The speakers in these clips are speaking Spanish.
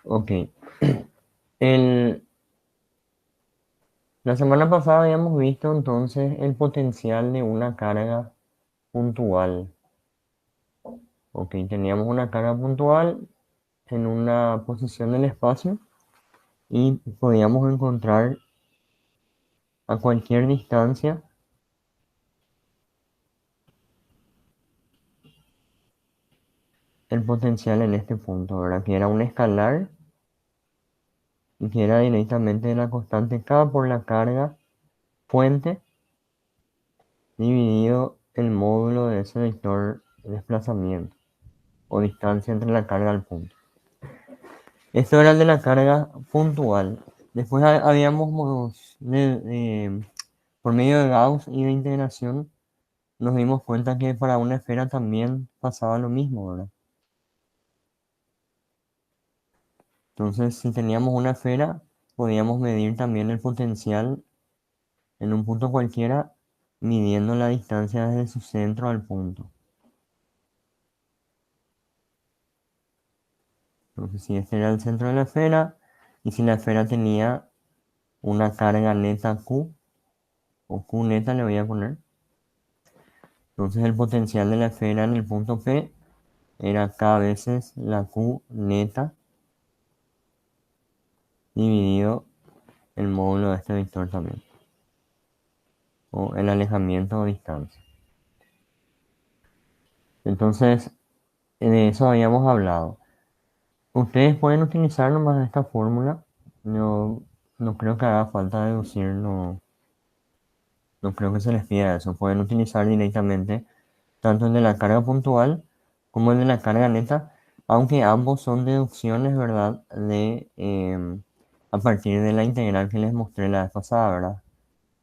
Ok. El, la semana pasada habíamos visto entonces el potencial de una carga puntual. Ok, teníamos una carga puntual en una posición del espacio y podíamos encontrar a cualquier distancia el potencial en este punto, ¿verdad? Que era un escalar y que era directamente de la constante K por la carga fuente dividido el módulo de ese vector de desplazamiento o distancia entre la carga al punto. Esto era el de la carga puntual. Después habíamos, por medio de Gauss y de integración, nos dimos cuenta que para una esfera también pasaba lo mismo, ¿verdad? Entonces, si teníamos una esfera, podíamos medir también el potencial en un punto cualquiera, midiendo la distancia desde su centro al punto. Entonces, si este era el centro de la esfera, y si la esfera tenía una carga neta Q, o Q neta le voy a poner, entonces el potencial de la esfera en el punto P era K veces la Q neta dividido el módulo de este vector también, o el alejamiento o distancia. Entonces, de eso habíamos hablado. Ustedes pueden utilizar nomás esta fórmula. No, no creo que haga falta deducir, no, no creo que se les pida eso. Pueden utilizar directamente tanto el de la carga puntual como el de la carga neta, aunque ambos son deducciones, ¿verdad? A partir de la integral que les mostré la vez pasada, ¿verdad?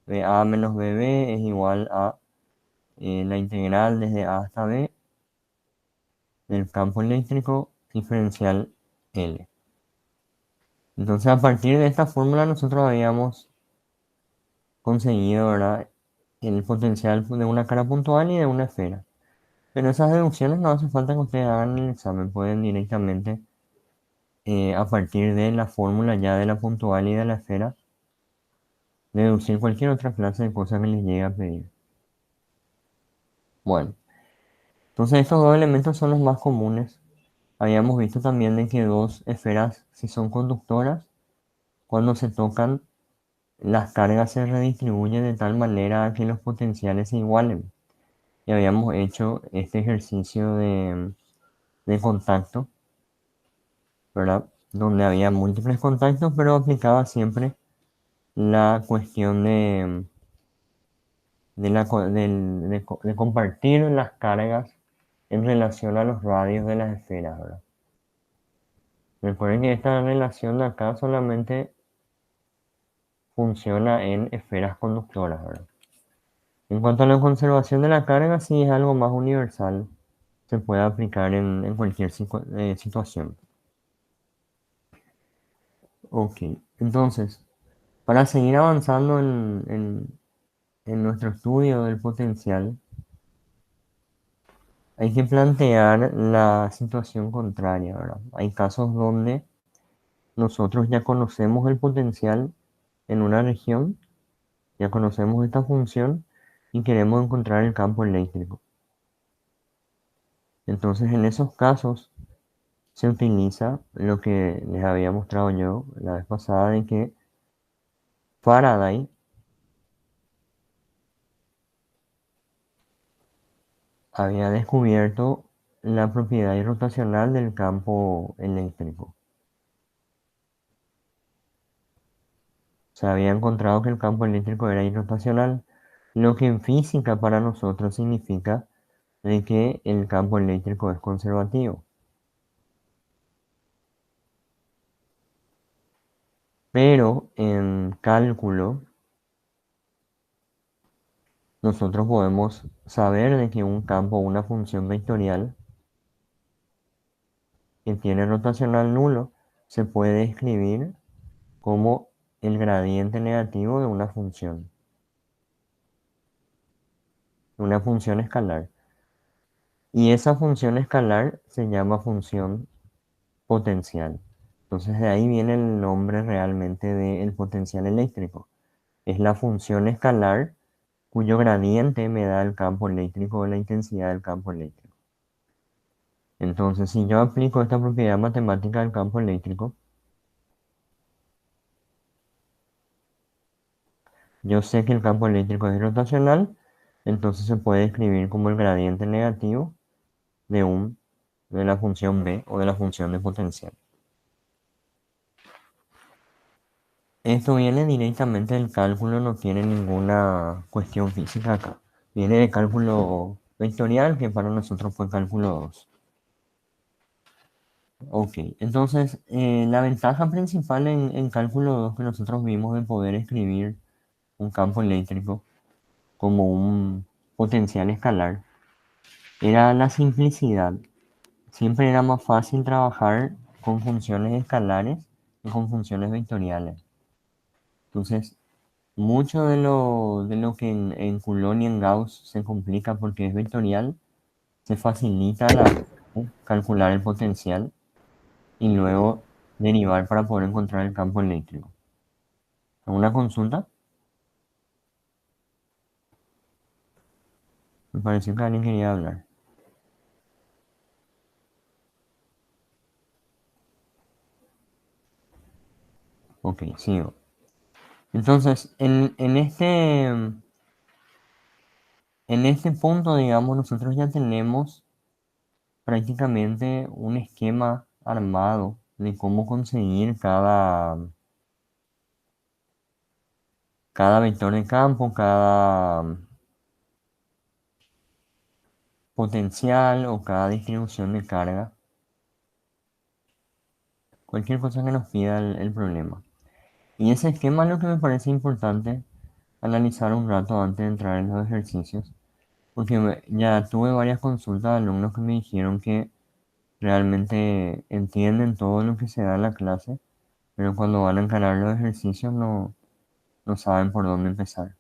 BA menos BB es igual a la integral desde A hasta B del campo eléctrico diferencial L. Entonces, a partir de esta fórmula, nosotros habíamos conseguido, ¿verdad? El potencial de una cara puntual y de una esfera. Pero esas deducciones no hace falta que ustedes hagan el examen, pueden directamente, a partir de la fórmula ya de la puntual y de la esfera, deducir cualquier otra clase de cosa que les llegue a pedir. Bueno, entonces estos dos elementos son los más comunes. Habíamos visto también de que dos esferas, si son conductoras, cuando se tocan, las cargas se redistribuyen de tal manera que los potenciales se igualen. Y habíamos hecho este ejercicio de contacto, ¿verdad? Donde había múltiples contactos, pero aplicaba siempre la cuestión de compartir las cargas en relación a los radios de las esferas, ¿verdad? Recuerden que esta relación de acá solamente funciona en esferas conductoras, ¿verdad? En cuanto a la conservación de la carga, sí es algo más universal, se puede aplicar en cualquier situación. Ok, entonces, para seguir avanzando en nuestro estudio del potencial, hay que plantear la situación contraria, ¿verdad? Hay casos donde nosotros ya conocemos el potencial en una región, ya conocemos esta función y queremos encontrar el campo eléctrico. Entonces, en esos casos se utiliza lo que les había mostrado yo la vez pasada de que Faraday había descubierto la propiedad irrotacional del campo eléctrico. Se había encontrado que el campo eléctrico era irrotacional, lo que en física para nosotros significa de que el campo eléctrico es conservativo. Pero en cálculo nosotros podemos saber de que un campo o una función vectorial que tiene rotacional nulo se puede escribir como el gradiente negativo de una función escalar. Y esa función escalar se llama función potencial. Entonces de ahí viene el nombre realmente del potencial eléctrico. Es la función escalar cuyo gradiente me da el campo eléctrico o la intensidad del campo eléctrico. Entonces, si yo aplico esta propiedad matemática del campo eléctrico, yo sé que el campo eléctrico es rotacional, entonces se puede escribir como el gradiente negativo de, de la función B o de la función de potencial. Esto viene directamente del cálculo, no tiene ninguna cuestión física acá. Viene de cálculo vectorial, que para nosotros fue cálculo 2. Ok, entonces la ventaja principal en cálculo 2 que nosotros vimos de poder escribir un campo eléctrico como un potencial escalar era la simplicidad. Siempre era más fácil trabajar con funciones escalares que con funciones vectoriales. Entonces, mucho de lo que en Coulomb y en Gauss se complica porque es vectorial, se facilita calcular el potencial y luego derivar para poder encontrar el campo eléctrico. ¿Alguna consulta? Me pareció que alguien quería hablar. Ok, sigo. Entonces, en este punto, digamos, nosotros ya tenemos prácticamente un esquema armado de cómo conseguir cada vector de campo, cada potencial o cada distribución de carga, cualquier cosa que nos pida el problema. Y ese esquema es lo que me parece importante analizar un rato antes de entrar en los ejercicios, porque ya tuve varias consultas de alumnos que me dijeron que realmente entienden todo lo que se da en la clase, pero cuando van a encarar los ejercicios no saben por dónde empezar.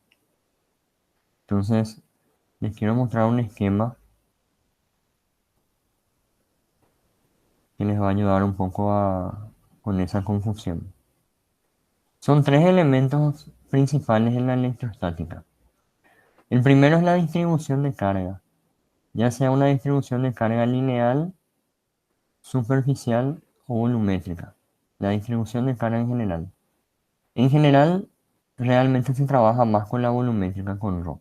Entonces, les quiero mostrar un esquema que les va a ayudar un poco con esa confusión. Son tres elementos principales en la electrostática. El primero es la distribución de carga, ya sea una distribución de carga lineal, superficial o volumétrica. La distribución de carga en general. En general, realmente se trabaja más con la volumétrica con ρ.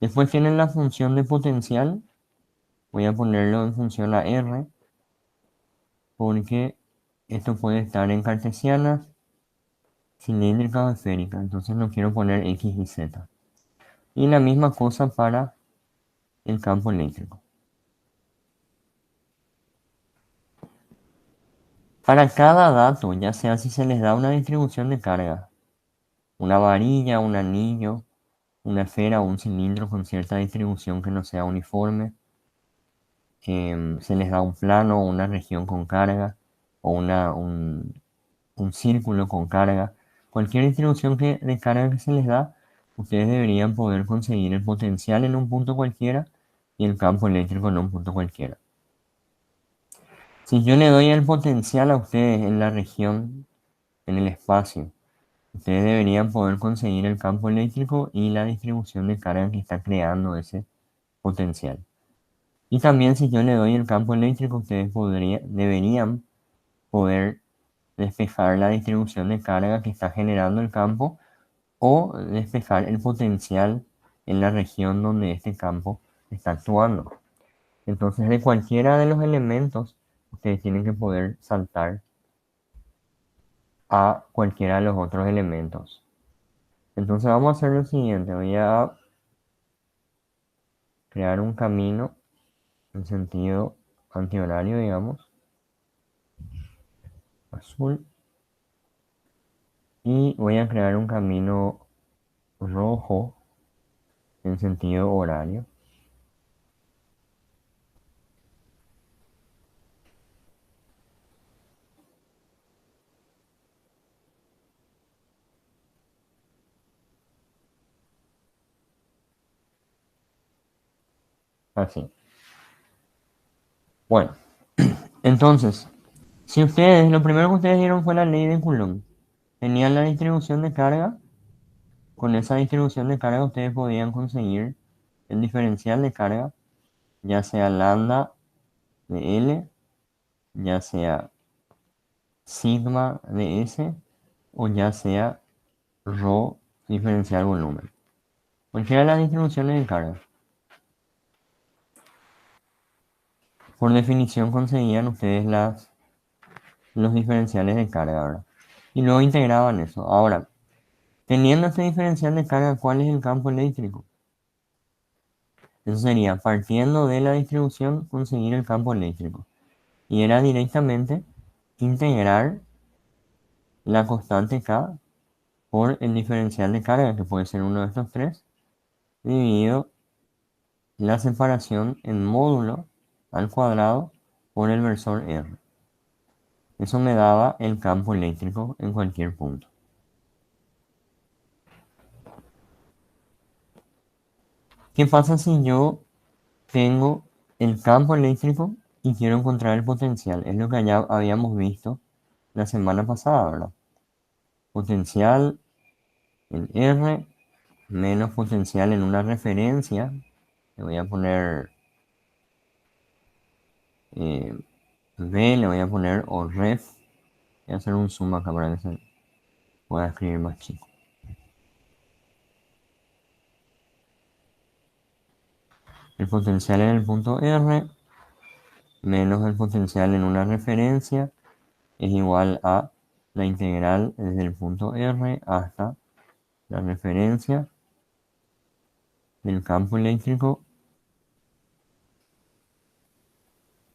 Después tienen la función de potencial. Voy a ponerlo en función a R porque esto puede estar en cartesianas, cilíndricas o esféricas. Entonces no quiero poner X y Z. Y la misma cosa para el campo eléctrico. Para cada dato, ya sea si se les da una distribución de carga, una varilla, un anillo, una esfera o un cilindro con cierta distribución que no sea uniforme, se les da un plano o una región con carga o un círculo con carga. Cualquier distribución de carga que se les da, ustedes deberían poder conseguir el potencial en un punto cualquiera y el campo eléctrico en un punto cualquiera. Si yo le doy el potencial a ustedes en la región, en el espacio, ustedes deberían poder conseguir el campo eléctrico y la distribución de carga que está creando ese potencial. Y también si yo le doy el campo eléctrico, ustedes deberían poder despejar la distribución de carga que está generando el campo o despejar el potencial en la región donde este campo está actuando. Entonces, de cualquiera de los elementos, ustedes tienen que poder saltar a cualquiera de los otros elementos. Entonces vamos a hacer lo siguiente, voy a crear un camino en sentido antihorario, digamos, azul, y voy a crear un camino rojo en sentido horario. Así. Bueno, entonces, Si ustedes, lo primero que ustedes dieron fue la ley de Coulomb, tenían la distribución de carga, con esa distribución de carga ustedes podían conseguir el diferencial de carga, ya sea lambda de L, ya sea sigma de S, o ya sea rho diferencial volumen. Cualquiera de las distribuciones de carga. Por definición conseguían ustedes los diferenciales de carga, ¿verdad? Y luego integraban eso. Ahora, teniendo este diferencial de carga, ¿cuál es el campo eléctrico? Eso sería, partiendo de la distribución, conseguir el campo eléctrico. Y era directamente integrar la constante K por el diferencial de carga, que puede ser uno de estos tres, dividido la separación en módulo al cuadrado por el versor R. Eso me daba el campo eléctrico en cualquier punto. ¿Qué pasa si yo tengo el campo eléctrico y quiero encontrar el potencial? Es lo que ya habíamos visto la semana pasada, ¿verdad? Potencial en R menos potencial en una referencia. Le voy a poner V, le voy a poner o ref. Voy a hacer un zoom acá para que se pueda escribir más chico. El potencial en el punto R menos el potencial en una referencia es igual a la integral desde el punto R hasta la referencia del campo eléctrico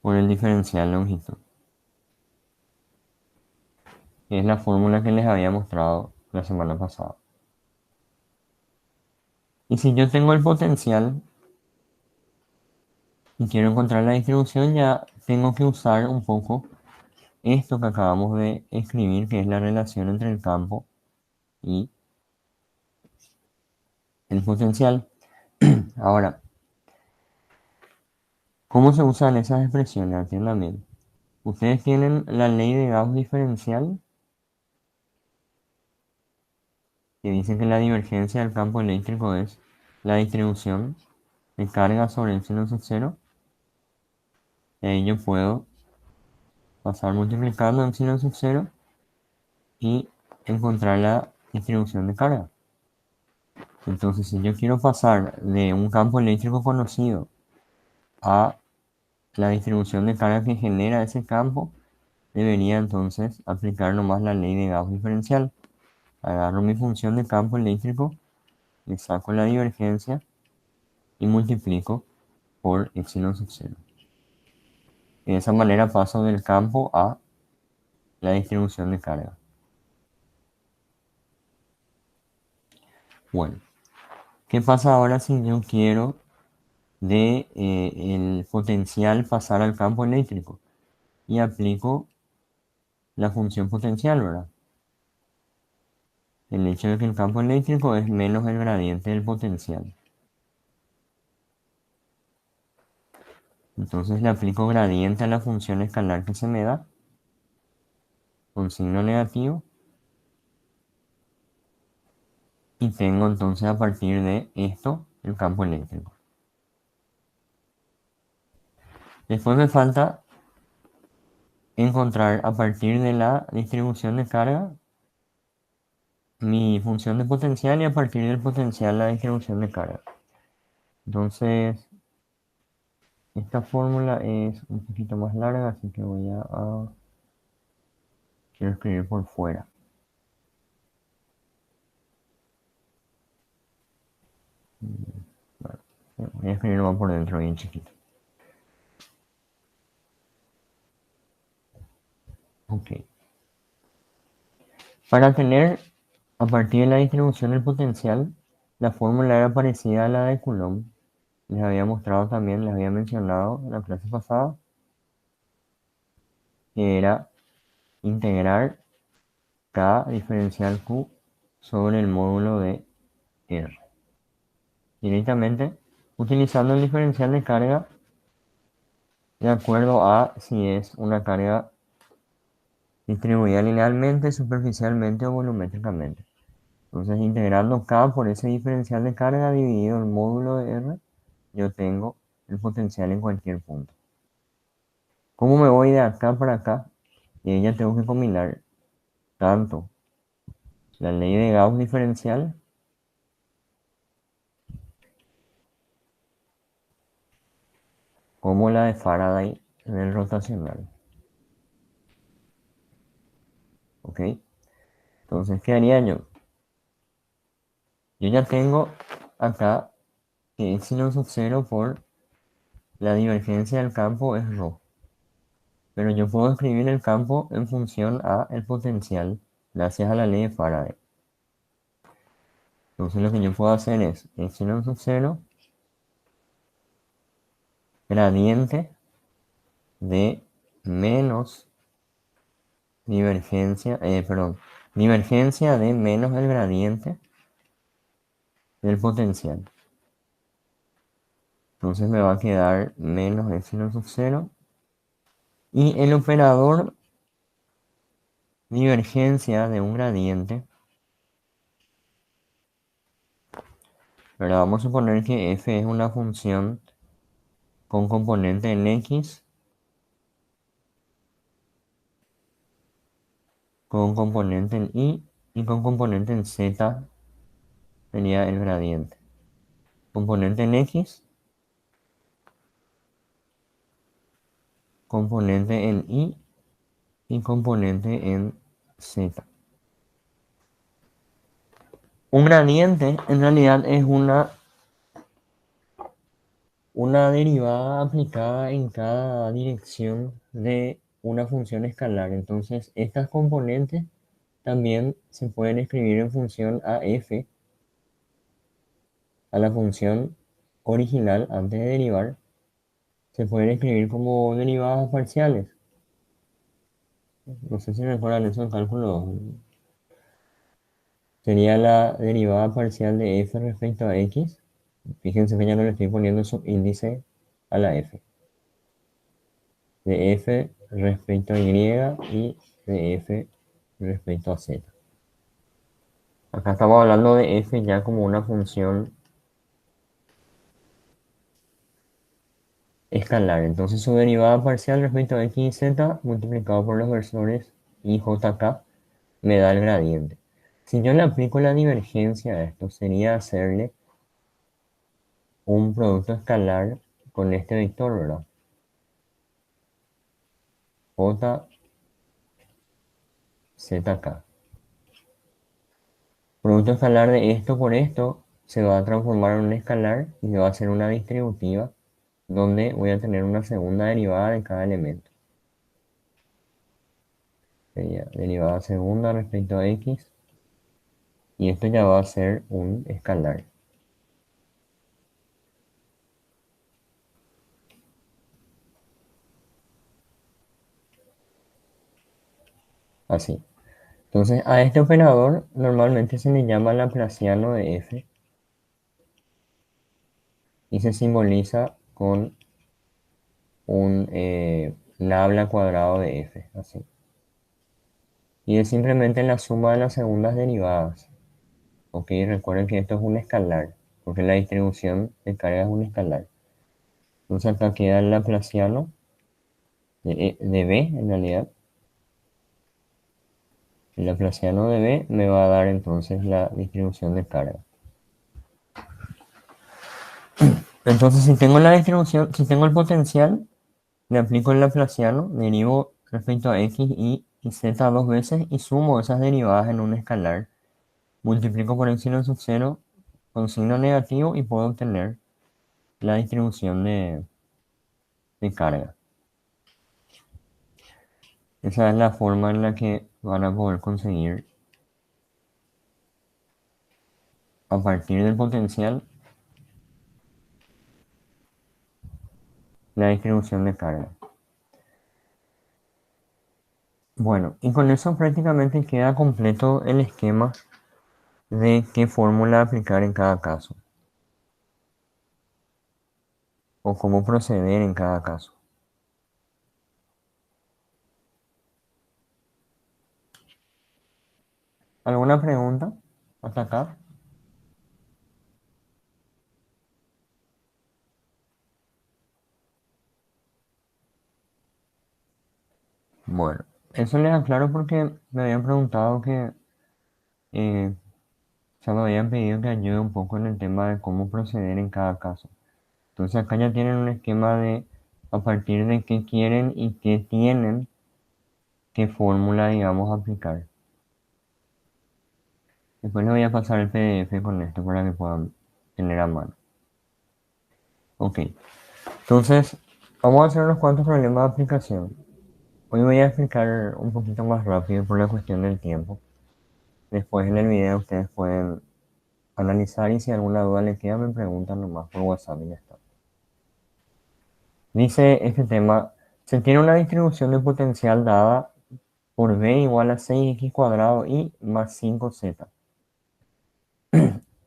por el diferencial longitud. Es la fórmula que les había mostrado la semana pasada. Y si yo tengo el potencial y quiero encontrar la distribución, ya tengo que usar un poco esto que acabamos de escribir, que es la relación entre el campo y el potencial. Ahora, ¿cómo se usan esas expresiones? Atiendan bien. Ustedes tienen la ley de Gauss diferencial, que dice que la divergencia del campo eléctrico es la distribución de carga sobre el seno sub 0. Y ahí yo puedo pasar multiplicando en seno sub 0 y encontrar la distribución de carga. Entonces, si yo quiero pasar de un campo eléctrico conocido a la distribución de carga que genera ese campo, debería entonces aplicar nomás la ley de Gauss diferencial. Agarro mi función de campo eléctrico, le saco la divergencia y multiplico por epsilon sub 0. De esa manera paso del campo a la distribución de carga. Bueno, ¿qué pasa ahora si yo quiero de el potencial pasar al campo eléctrico? Y aplico la función potencial, ¿verdad? El hecho de que el campo eléctrico es menos el gradiente del potencial. Entonces le aplico gradiente a la función escalar que se me da, con signo negativo. Y tengo entonces a partir de esto el campo eléctrico. Después me falta encontrar a partir de la distribución de carga mi función de potencial y a partir del potencial la distribución de carga. Entonces, esta fórmula es un poquito más larga, así que quiero escribir por fuera. Bueno, voy a escribirlo por dentro bien chiquito. Ok. Para tener a partir de la distribución del potencial, la fórmula era parecida a la de Coulomb. Les había mostrado también, les había mencionado en la clase pasada, que era integrar K diferencial Q sobre el módulo de R. Directamente utilizando el diferencial de carga de acuerdo a si es una carga distribuida linealmente, superficialmente o volumétricamente. Entonces, integrando K por ese diferencial de carga dividido el módulo de R, yo tengo el potencial en cualquier punto. ¿Cómo me voy de acá para acá? Y ya tengo que combinar tanto la ley de Gauss diferencial como la de Faraday en el rotacional. ¿Ok? Entonces, ¿qué haría yo? Yo ya tengo acá que epsilon sub 0 por la divergencia del campo es ρ. Pero yo puedo escribir el campo en función a el potencial gracias a la ley de Faraday. Entonces lo que yo puedo hacer es epsilon sub 0 gradiente de menos divergencia, divergencia de menos el gradiente del potencial. Entonces me va a quedar menos epsilon sub 0 y el operador divergencia de un gradiente. Pero vamos a suponer que f es una función con componente en x, con componente en y con componente en z sería el gradiente. Componente en x, componente en y componente en z. Un gradiente en realidad es una derivada aplicada en cada dirección de una función escalar. Entonces, estas componentes también se pueden escribir en función a f, a la función original antes de derivar, se pueden escribir como derivadas parciales. No sé si recuerdan eso en cálculo. Sería la derivada parcial de f respecto a x. Fíjense que ya no le estoy poniendo subíndice a la f. De f respecto a y y de f respecto a z. Acá estamos hablando de f ya como una función escalar. Entonces su derivada parcial respecto a x y z multiplicado por los versores y jk me da el gradiente. Si yo le aplico la divergencia a esto, sería hacerle un producto escalar con este vector, ¿verdad? J, zk. Producto escalar de esto por esto se va a transformar en un escalar y se va a hacer una distributiva donde voy a tener una segunda derivada de cada elemento. Sería derivada segunda respecto a x y esto ya va a ser un escalar. Así. Entonces a este operador normalmente se le llama laplaciano de f y se simboliza con un nabla cuadrado de f, así. Y es simplemente la suma de las segundas derivadas. Ok, recuerden que esto es un escalar, porque la distribución de carga es un escalar. Entonces acá queda el laplaciano de b en realidad. El laplaciano de b me va a dar entonces la distribución de carga. Entonces si tengo la distribución, si tengo el potencial, le aplico el laplaciano, derivo respecto a x, y z dos veces y sumo esas derivadas en un escalar. Multiplico por epsilon sub 0 con signo negativo y puedo obtener la distribución de carga. Esa es la forma en la que van a poder conseguir a partir del potencial la distribución de carga. Bueno, y con eso prácticamente queda completo el esquema de qué fórmula aplicar en cada caso o cómo proceder en cada caso. ¿Alguna pregunta hasta acá? Bueno, eso les aclaro porque me habían preguntado que, eh, o sea, me habían pedido que ayude un poco en el tema de cómo proceder en cada caso. Entonces acá ya tienen un esquema de a partir de qué quieren y qué tienen, qué fórmula, digamos, aplicar. Después les voy a pasar el PDF con esto para que puedan tener a mano. Ok, entonces vamos a hacer unos cuantos problemas de aplicación. Hoy voy a explicar un poquito más rápido por la cuestión del tiempo. Después en el video ustedes pueden analizar y si alguna duda les queda me preguntan nomás por WhatsApp y ya está. Dice este tema, se tiene una distribución de potencial dada por B igual a 6x cuadrado y más 5z.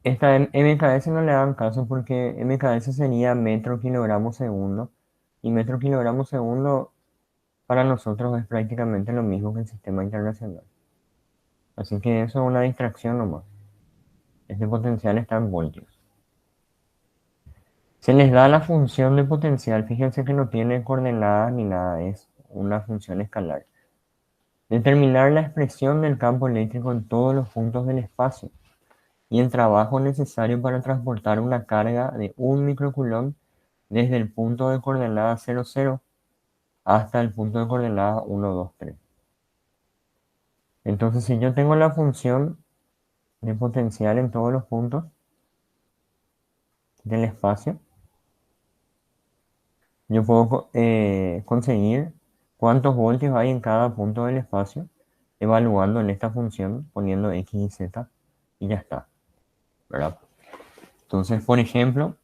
Esta MKS no le dan caso porque MKS sería metro kilogramo segundo y metro kilogramo segundo para nosotros es prácticamente lo mismo que el sistema internacional. Así que eso es una distracción nomás. Este potencial está en voltios. Se les da la función de potencial, fíjense que no tiene coordenadas ni nada, es una función escalar. Determinar la expresión del campo eléctrico en todos los puntos del espacio y el trabajo necesario para transportar una carga de 1 microcoulomb desde el punto de coordenada 00 hasta el punto de coordenada 1, 2, 3. Entonces, si yo tengo la función de potencial en todos los puntos del espacio, yo puedo conseguir cuántos voltios hay en cada punto del espacio, evaluando en esta función, poniendo x y z, y ya está, ¿verdad? Entonces, por ejemplo,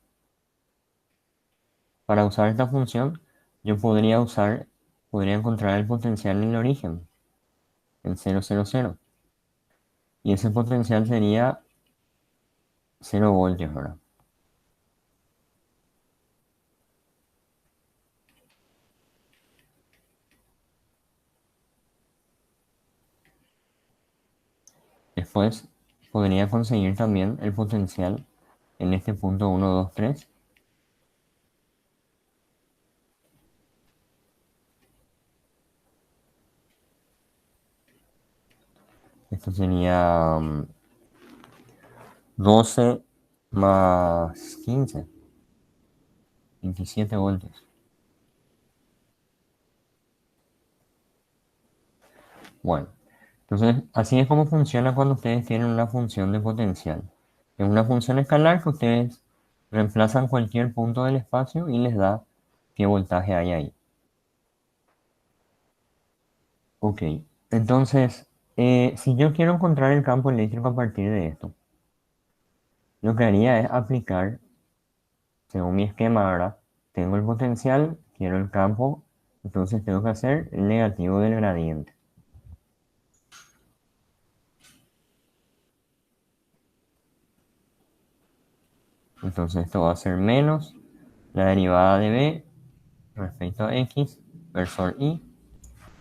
para usar esta función, yo podría encontrar el potencial en el origen, en 0, 0, 0. Y ese potencial sería 0 voltios, ¿verdad? Después podría conseguir también el potencial en este punto 1, 2, 3. Esto sería 12 más 15, 27 voltios. Bueno, entonces así es como funciona cuando ustedes tienen una función de potencial. Es una función escalar que ustedes reemplazan cualquier punto del espacio y les da qué voltaje hay ahí. Ok, entonces, si yo quiero encontrar el campo eléctrico a partir de esto, lo que haría es aplicar, según mi esquema ahora, tengo el potencial, quiero el campo, entonces tengo que hacer el negativo del gradiente. Entonces esto va a ser menos la derivada de b respecto a x versor y,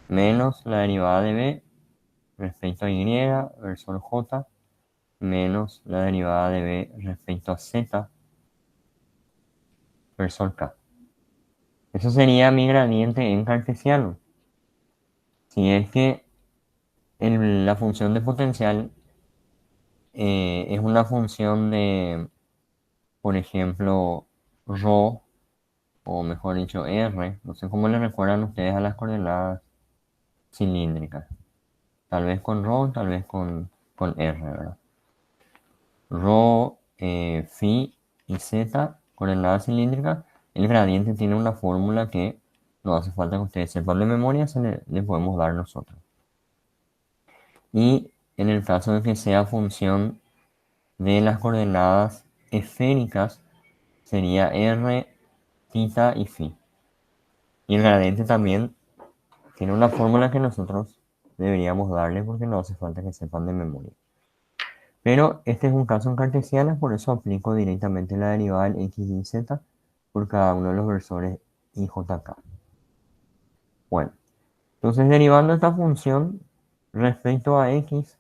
menos la derivada de b respecto a y versor j, menos la derivada de b respecto a z versor k. Eso sería mi gradiente en cartesiano. Si es que la función de potencial es una función de, por ejemplo, ρ, o mejor dicho, r, no sé cómo le recuerdan ustedes a las coordenadas cilíndricas. Tal vez con ρ, tal vez con r, ¿verdad? Rho, phi y z, coordenadas cilíndricas, el gradiente tiene una fórmula que no hace falta que ustedes sepan de memoria, le podemos dar nosotros. Y en el caso de que sea función de las coordenadas esféricas, sería r, θ y phi. Y el gradiente también tiene una fórmula que nosotros deberíamos darle porque no hace falta que sepan de memoria. Pero este es un caso en cartesiana, por eso aplico directamente la derivada del x y z por cada uno de los versores i, j, k. Bueno, entonces derivando esta función respecto a x,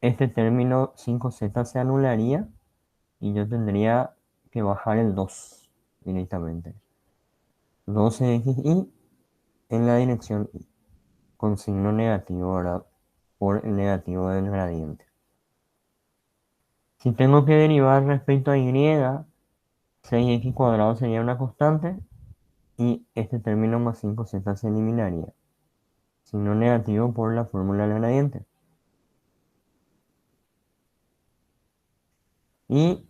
este término 5z se anularía y yo tendría que bajar el 2 directamente. 12xy en la dirección y, con signo negativo, ¿verdad? Por el negativo del gradiente. Si tengo que derivar respecto a y, 6x cuadrado sería una constante y este término más 5z se eliminaría. Signo negativo por la fórmula del gradiente. Y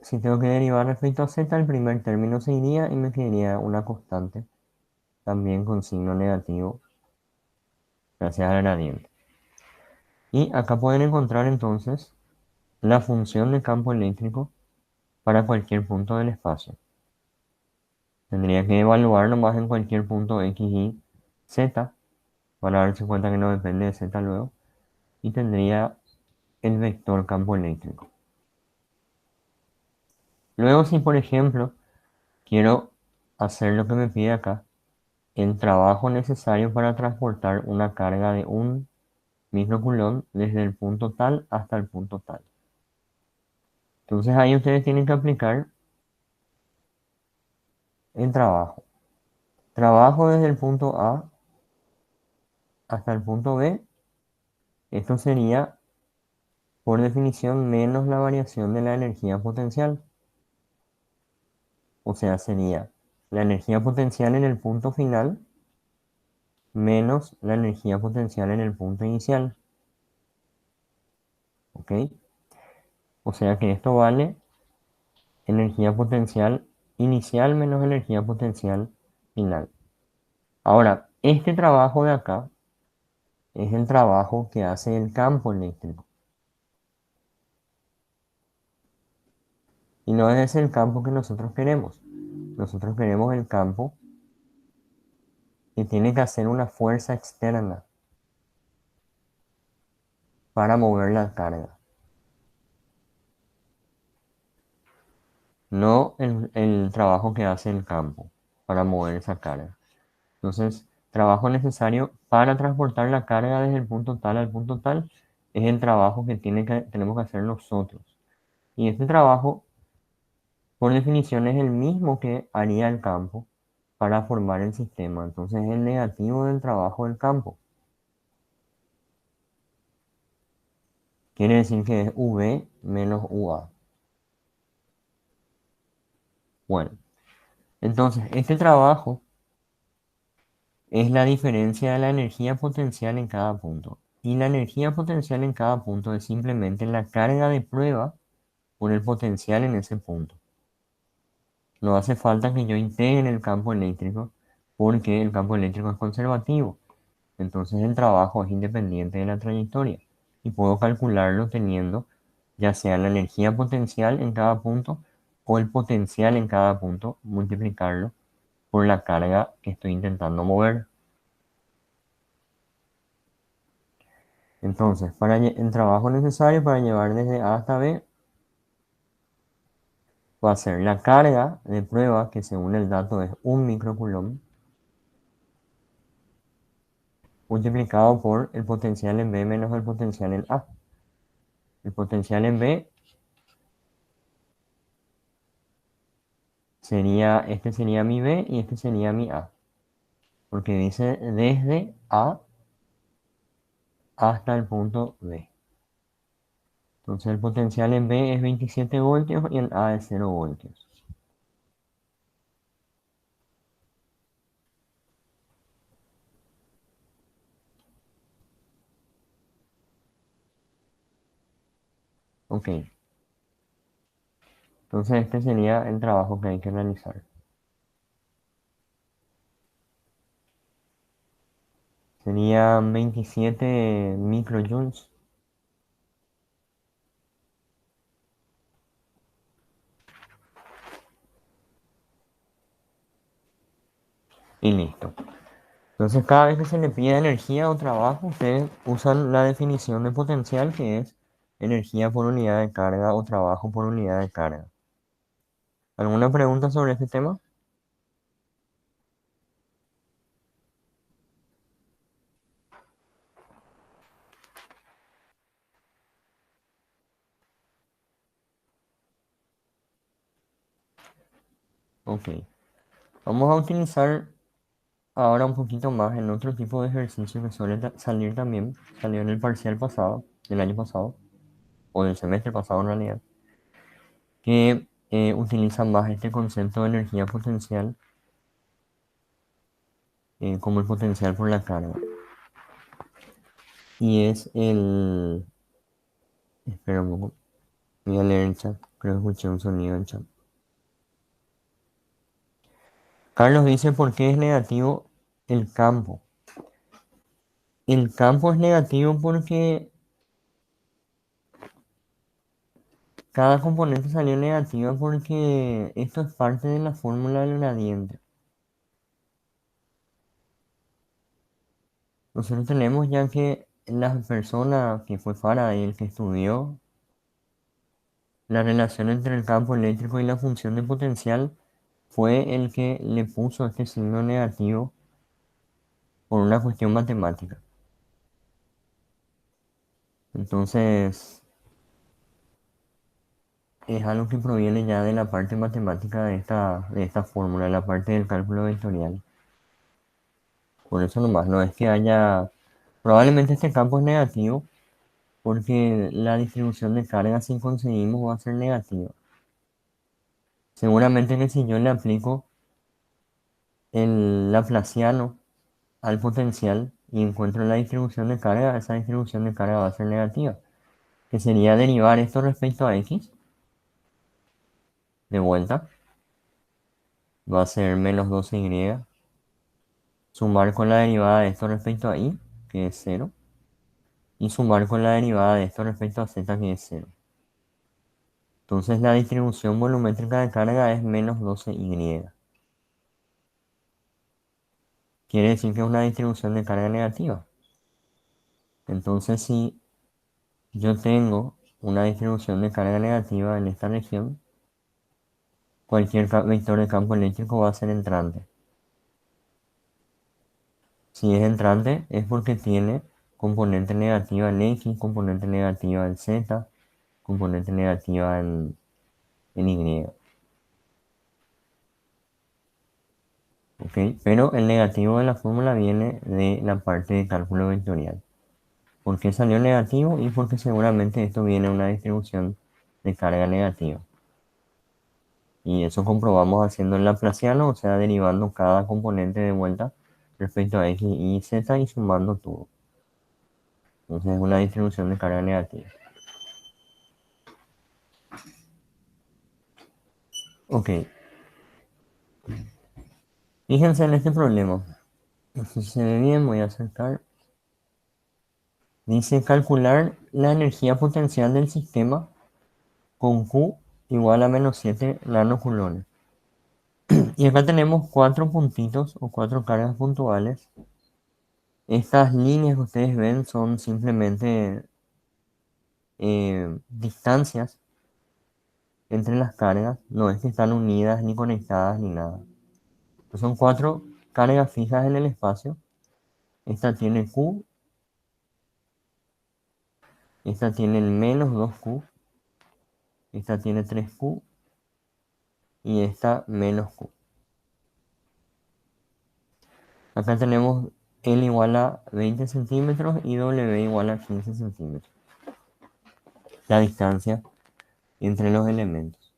si tengo que derivar respecto a z, el primer término se iría y me quedaría una constante, también con signo negativo, gracias al gradiente. Y acá pueden encontrar entonces la función de campo eléctrico para cualquier punto del espacio. Tendría que evaluar nomás en cualquier punto x, y, z, para darse cuenta que no depende de z luego, y tendría el vector campo eléctrico. Luego, si por ejemplo quiero hacer lo que me pide acá, el trabajo necesario para transportar una carga de 1 microcoulomb desde el punto tal hasta el punto tal. Entonces ahí ustedes tienen que aplicar el trabajo. Trabajo desde el punto A hasta el punto B. Esto sería, por definición, menos la variación de la energía potencial. O sea, sería la energía potencial en el punto final menos la energía potencial en el punto inicial. ¿Ok? O sea que esto vale energía potencial inicial menos energía potencial final. Ahora, este trabajo de acá es el trabajo que hace el campo eléctrico. Y no es el campo que nosotros queremos. Nosotros queremos el campo que tiene que hacer una fuerza externa para mover la carga. No el trabajo que hace el campo para mover esa carga. Entonces, trabajo necesario para transportar la carga desde el punto tal al punto tal es el trabajo que tenemos que hacer nosotros. Y este trabajo, por definición, es el mismo que haría el campo para formar el sistema. Entonces, es el negativo del trabajo del campo. Quiere decir que es V menos UA. Bueno, entonces, este trabajo es la diferencia de la energía potencial en cada punto. Y la energía potencial en cada punto es simplemente la carga de prueba por el potencial en ese punto. No hace falta que yo integre el campo eléctrico porque el campo eléctrico es conservativo. Entonces el trabajo es independiente de la trayectoria y puedo calcularlo teniendo ya sea la energía potencial en cada punto o el potencial en cada punto, multiplicarlo por la carga que estoy intentando mover. Entonces, el trabajo necesario para llevar desde A hasta B va a ser la carga de prueba, que según el dato es 1 microcoulomb, multiplicado por el potencial en B menos el potencial en A. El potencial en B sería, este sería mi B y este sería mi A. Porque dice desde A hasta el punto B. Entonces el potencial en B es 27 voltios y en A es 0 voltios. Ok. Entonces este sería el trabajo que hay que realizar. Serían 27 microjoules. Y listo. Entonces, cada vez que se le pide energía o trabajo, ustedes usan la definición de potencial, que es energía por unidad de carga o trabajo por unidad de carga. ¿Alguna pregunta sobre este tema? Ok. Vamos a utilizar ahora un poquito más en otro tipo de ejercicio que suele salir también. Salió en el parcial pasado, del año pasado, o del semestre pasado en realidad, que utiliza más este concepto de energía potencial como el potencial por la carga. Y es el... Espera un poco. Voy a leer el chat. Creo que escuché un sonido en el chat. Carlos dice por qué es negativo el campo. El campo es negativo porque cada componente salió negativa porque esto es parte de la fórmula del gradiente. Nosotros tenemos ya que la persona que fue Faraday, el que estudió la relación entre el campo eléctrico y la función de potencial, fue el que le puso este signo negativo por una cuestión matemática. Entonces, es algo que proviene ya de la parte matemática de esta fórmula, la parte del cálculo vectorial. Por eso nomás, no es que haya... Probablemente este campo es negativo porque la distribución de carga si conseguimos va a ser negativa. Seguramente que si yo le aplico el laplaciano al potencial y encuentro la distribución de carga, esa distribución de carga va a ser negativa. Que sería derivar esto respecto a x, de vuelta, va a ser menos 12y, sumar con la derivada de esto respecto a y, que es 0, y sumar con la derivada de esto respecto a z, que es 0. Entonces la distribución volumétrica de carga es menos 12y. Quiere decir que es una distribución de carga negativa. Entonces si yo tengo una distribución de carga negativa en esta región, cualquier vector de campo eléctrico va a ser entrante. Si es entrante es porque tiene componente negativa en X, componente negativa en Z, componente negativa en Y. ¿Ok? Pero el negativo de la fórmula viene de la parte de cálculo vectorial. ¿Por qué salió negativo? Y porque seguramente esto viene de una distribución de carga negativa. Y eso comprobamos haciendo el laplaciano, o sea, derivando cada componente de vuelta respecto a X, Y, Z y sumando todo. Entonces es una distribución de carga negativa. Ok, fíjense en este problema. Si se ve bien, voy a acercar. Dice calcular la energía potencial del sistema con Q igual a menos 7 nanocoulombs. Y acá tenemos cuatro puntitos o cuatro cargas puntuales. Estas líneas que ustedes ven son simplemente distancias entre las cargas. No es que están unidas ni conectadas ni nada. Son cuatro cargas fijas en el espacio. Esta tiene Q, esta tiene el menos 2Q, esta tiene 3Q y esta menos Q. Acá tenemos L igual a 20 centímetros y W igual a 15 centímetros. La distancia entre los elementos.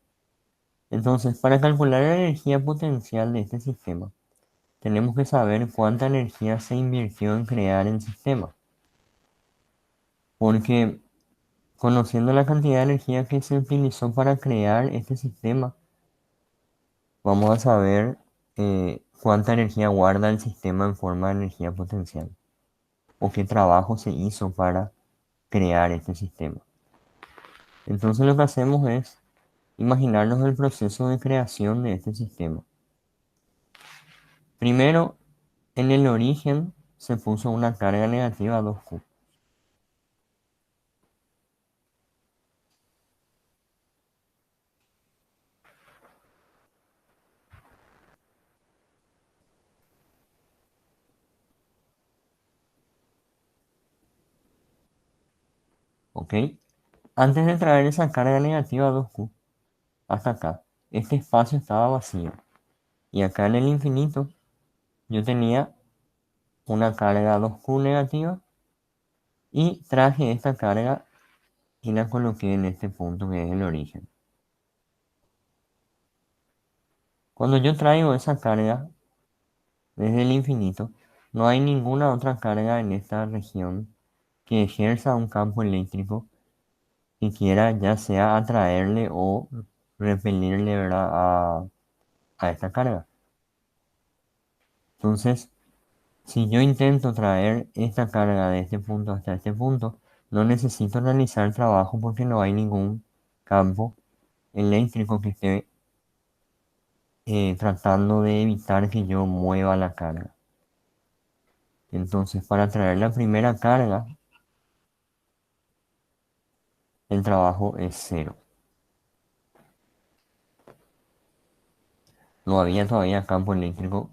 Entonces, para calcular la energía potencial de este sistema, tenemos que saber cuánta energía se invirtió en crear el sistema. Porque conociendo la cantidad de energía que se utilizó para crear este sistema, vamos a saber cuánta energía guarda el sistema en forma de energía potencial. O qué trabajo se hizo para crear este sistema. Entonces lo que hacemos es imaginarnos el proceso de creación de este sistema. Primero, en el origen se puso una carga negativa 2Q. ¿Ok? Antes de traer esa carga negativa 2Q hasta acá, este espacio estaba vacío. Y acá en el infinito yo tenía una carga 2Q negativa y traje esta carga y la coloqué en este punto que es el origen. Cuando yo traigo esa carga desde el infinito, no hay ninguna otra carga en esta región que ejerza un campo eléctrico que quiera ya sea atraerle o repelirle, ¿verdad? a esta carga. Entonces, si yo intento traer esta carga de este punto hasta este punto, no necesito realizar trabajo porque no hay ningún campo eléctrico que esté tratando de evitar que yo mueva la carga. Entonces, para traer la primera carga, el trabajo es cero. No había todavía campo eléctrico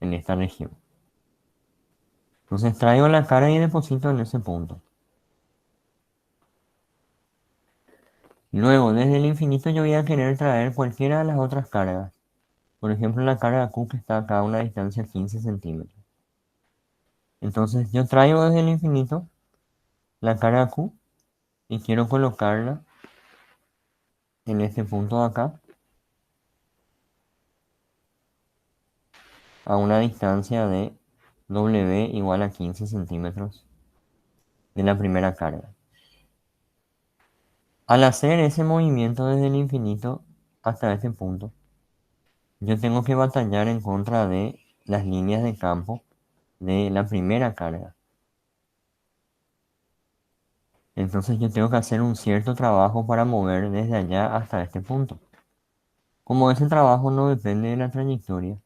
en esta región. Entonces traigo la carga y deposito en ese punto. Luego, desde el infinito yo voy a querer traer cualquiera de las otras cargas. Por ejemplo, la carga Q que está acá a una distancia de 15 centímetros. Entonces yo traigo desde el infinito la carga Q y quiero colocarla en este punto de acá a una distancia de W igual a 15 centímetros de la primera carga. Al hacer ese movimiento desde el infinito hasta este punto, yo tengo que batallar en contra de las líneas de campo de la primera carga. Entonces yo tengo que hacer un cierto trabajo para mover desde allá hasta este punto. Como ese trabajo no depende de la trayectoria,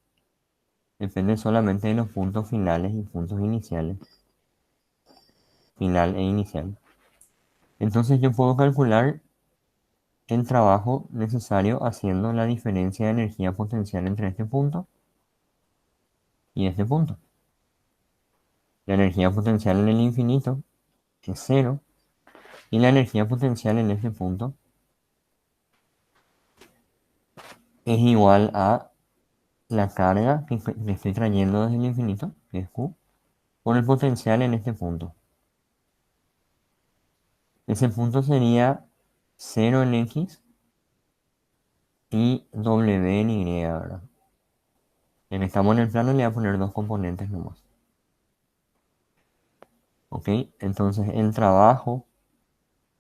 depende solamente de los puntos finales y puntos iniciales, final e inicial. Entonces yo puedo calcular el trabajo necesario haciendo la diferencia de energía potencial entre este punto y este punto. La energía potencial en el infinito es cero y la energía potencial en este punto es igual a la carga que le estoy trayendo desde el infinito, que es Q, por el potencial en este punto. Ese punto sería 0 en X y W en Y, ¿verdad? Ya que estamos en el plano, le voy a poner dos componentes nomás. ¿Ok? Entonces el trabajo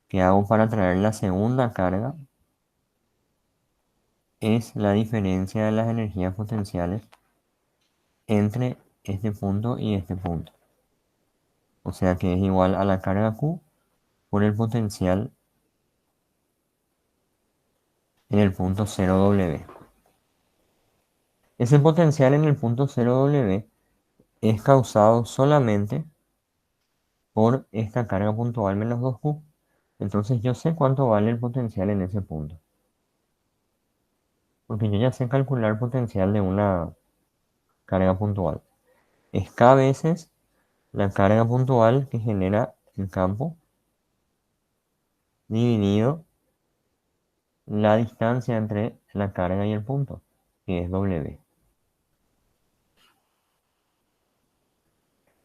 que hago para traer la segunda carga es la diferencia de las energías potenciales entre este punto y este punto. O sea que es igual a la carga Q por el potencial en el punto 0W. Ese potencial en el punto 0W es causado solamente por esta carga puntual menos 2Q. Entonces yo sé cuánto vale el potencial en ese punto. Porque yo ya sé calcular potencial de una carga puntual. Es K veces la carga puntual que genera el campo dividido la distancia entre la carga y el punto, que es W.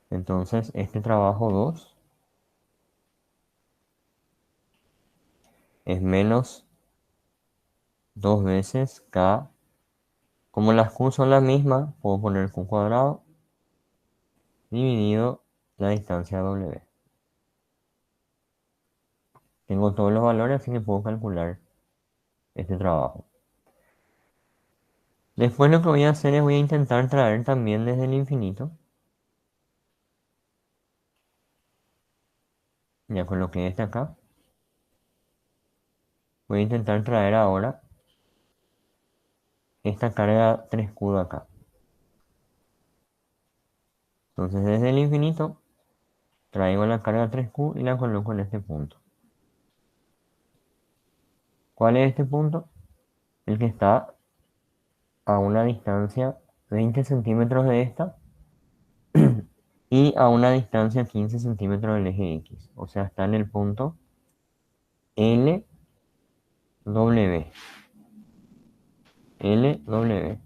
Entonces este trabajo 2 es menos 2 veces K. Como las Q son las mismas, puedo poner Q cuadrado dividido la distancia W. Tengo todos los valores, así que puedo calcular este trabajo. Después lo que voy a hacer es voy a intentar traer también desde el infinito. Ya coloqué este acá. Voy a intentar traer ahora esta carga 3Q de acá. Entonces desde el infinito traigo la carga 3Q y la coloco en este punto. ¿Cuál es este punto? El que está a una distancia 20 centímetros de esta y a una distancia 15 centímetros del eje X. O sea, está en el punto LW. LW.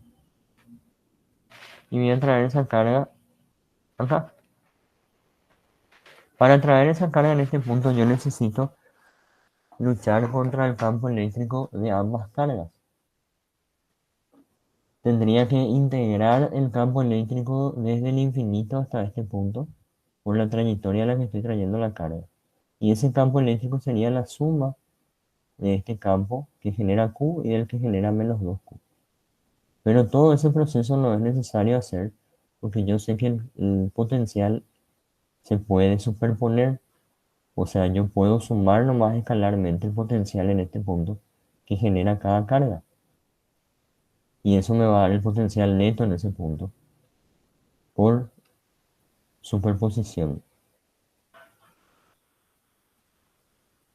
y voy a traer esa carga acá. Para traer esa carga en este punto yo necesito luchar contra el campo eléctrico de ambas cargas. Tendría que integrar el campo eléctrico desde el infinito hasta este punto por la trayectoria a la que estoy trayendo la carga. Y ese campo eléctrico sería la suma de este campo que genera Q y del que genera menos 2Q. Pero todo ese proceso no es necesario hacer porque yo sé que el potencial se puede superponer. O sea, yo puedo sumar nomás escalarmente el potencial en este punto que genera cada carga. Y eso me va a dar el potencial neto en ese punto por superposición.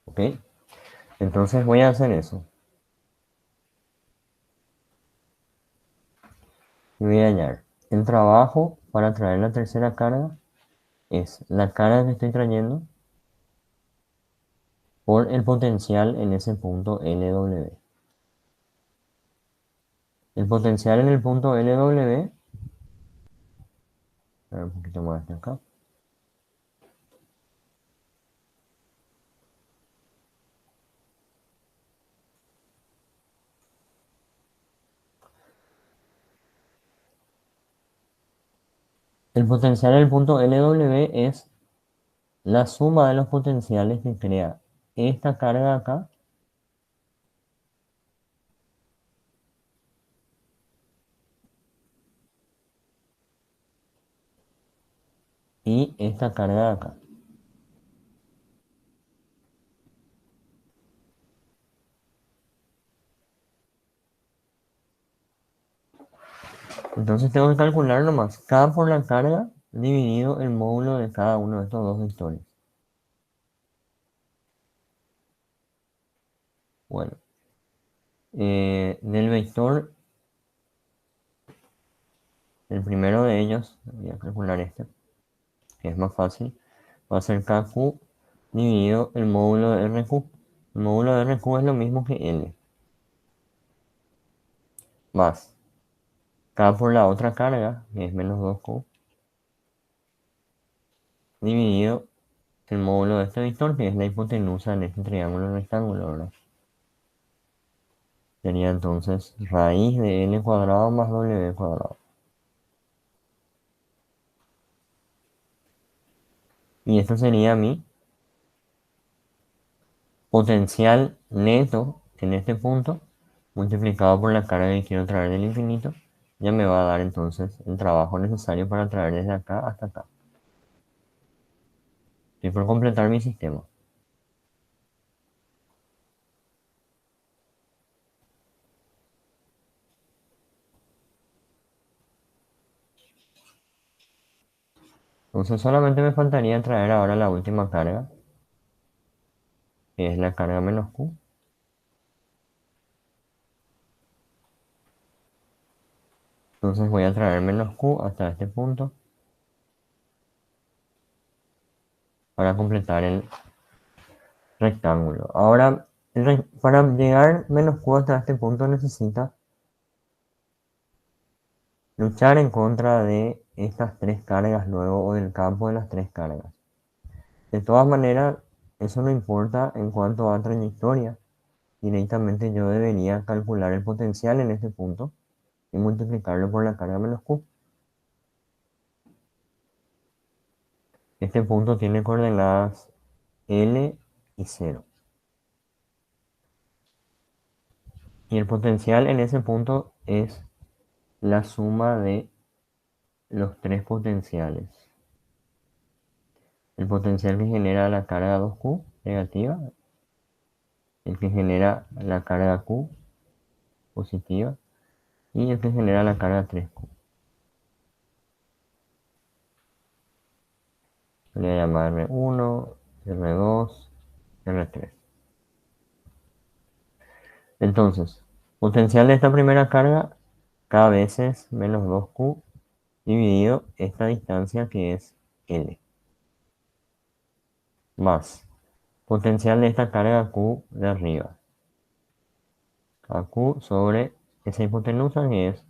¿Ok? Entonces voy a hacer eso. Y voy a hallar. El trabajo para traer la tercera carga es la carga que estoy trayendo por el potencial en ese punto LW. El potencial en el punto LW, a ver un poquito más de acá. El potencial en el punto LW es la suma de los potenciales que crea esta carga acá y esta carga de acá. Entonces tengo que calcular nomás K por la carga dividido el módulo de cada uno de estos dos vectores. Bueno, del vector, el primero de ellos, voy a calcular este, que es más fácil, va a ser KQ dividido el módulo de RQ. El módulo de RQ es lo mismo que L, más K por la otra carga, que es menos 2Q, dividido el módulo de este vector, que es la hipotenusa en este triángulo rectángulo, ¿verdad? Sería entonces raíz de L cuadrado más W cuadrado. Y esto sería mi potencial neto en este punto, multiplicado por la carga que quiero traer del infinito, ya me va a dar entonces el trabajo necesario para traer desde acá hasta acá. Estoy por completar mi sistema. Entonces solamente me faltaría traer ahora la última carga, que es la carga menos Q. Entonces voy a traer menos Q hasta este punto para completar el rectángulo. Ahora, para llegar menos Q hasta este punto necesita luchar en contra de estas tres cargas luego o del campo de las tres cargas. De todas maneras, eso no importa en cuanto a trayectoria. Directamente yo debería calcular el potencial en este punto y multiplicarlo por la carga menos Q. Este punto tiene coordenadas L y 0. Y el potencial en ese punto es la suma de los tres potenciales. El potencial que genera la carga 2Q negativa, el que genera la carga Q positiva y el que genera la carga 3Q. Le voy a llamar R1, R2, R3. Entonces, potencial de esta primera carga, K veces menos 2Q dividido esta distancia que es L. Más potencial de esta carga Q de arriba. AQ sobre esa hipotenusa que es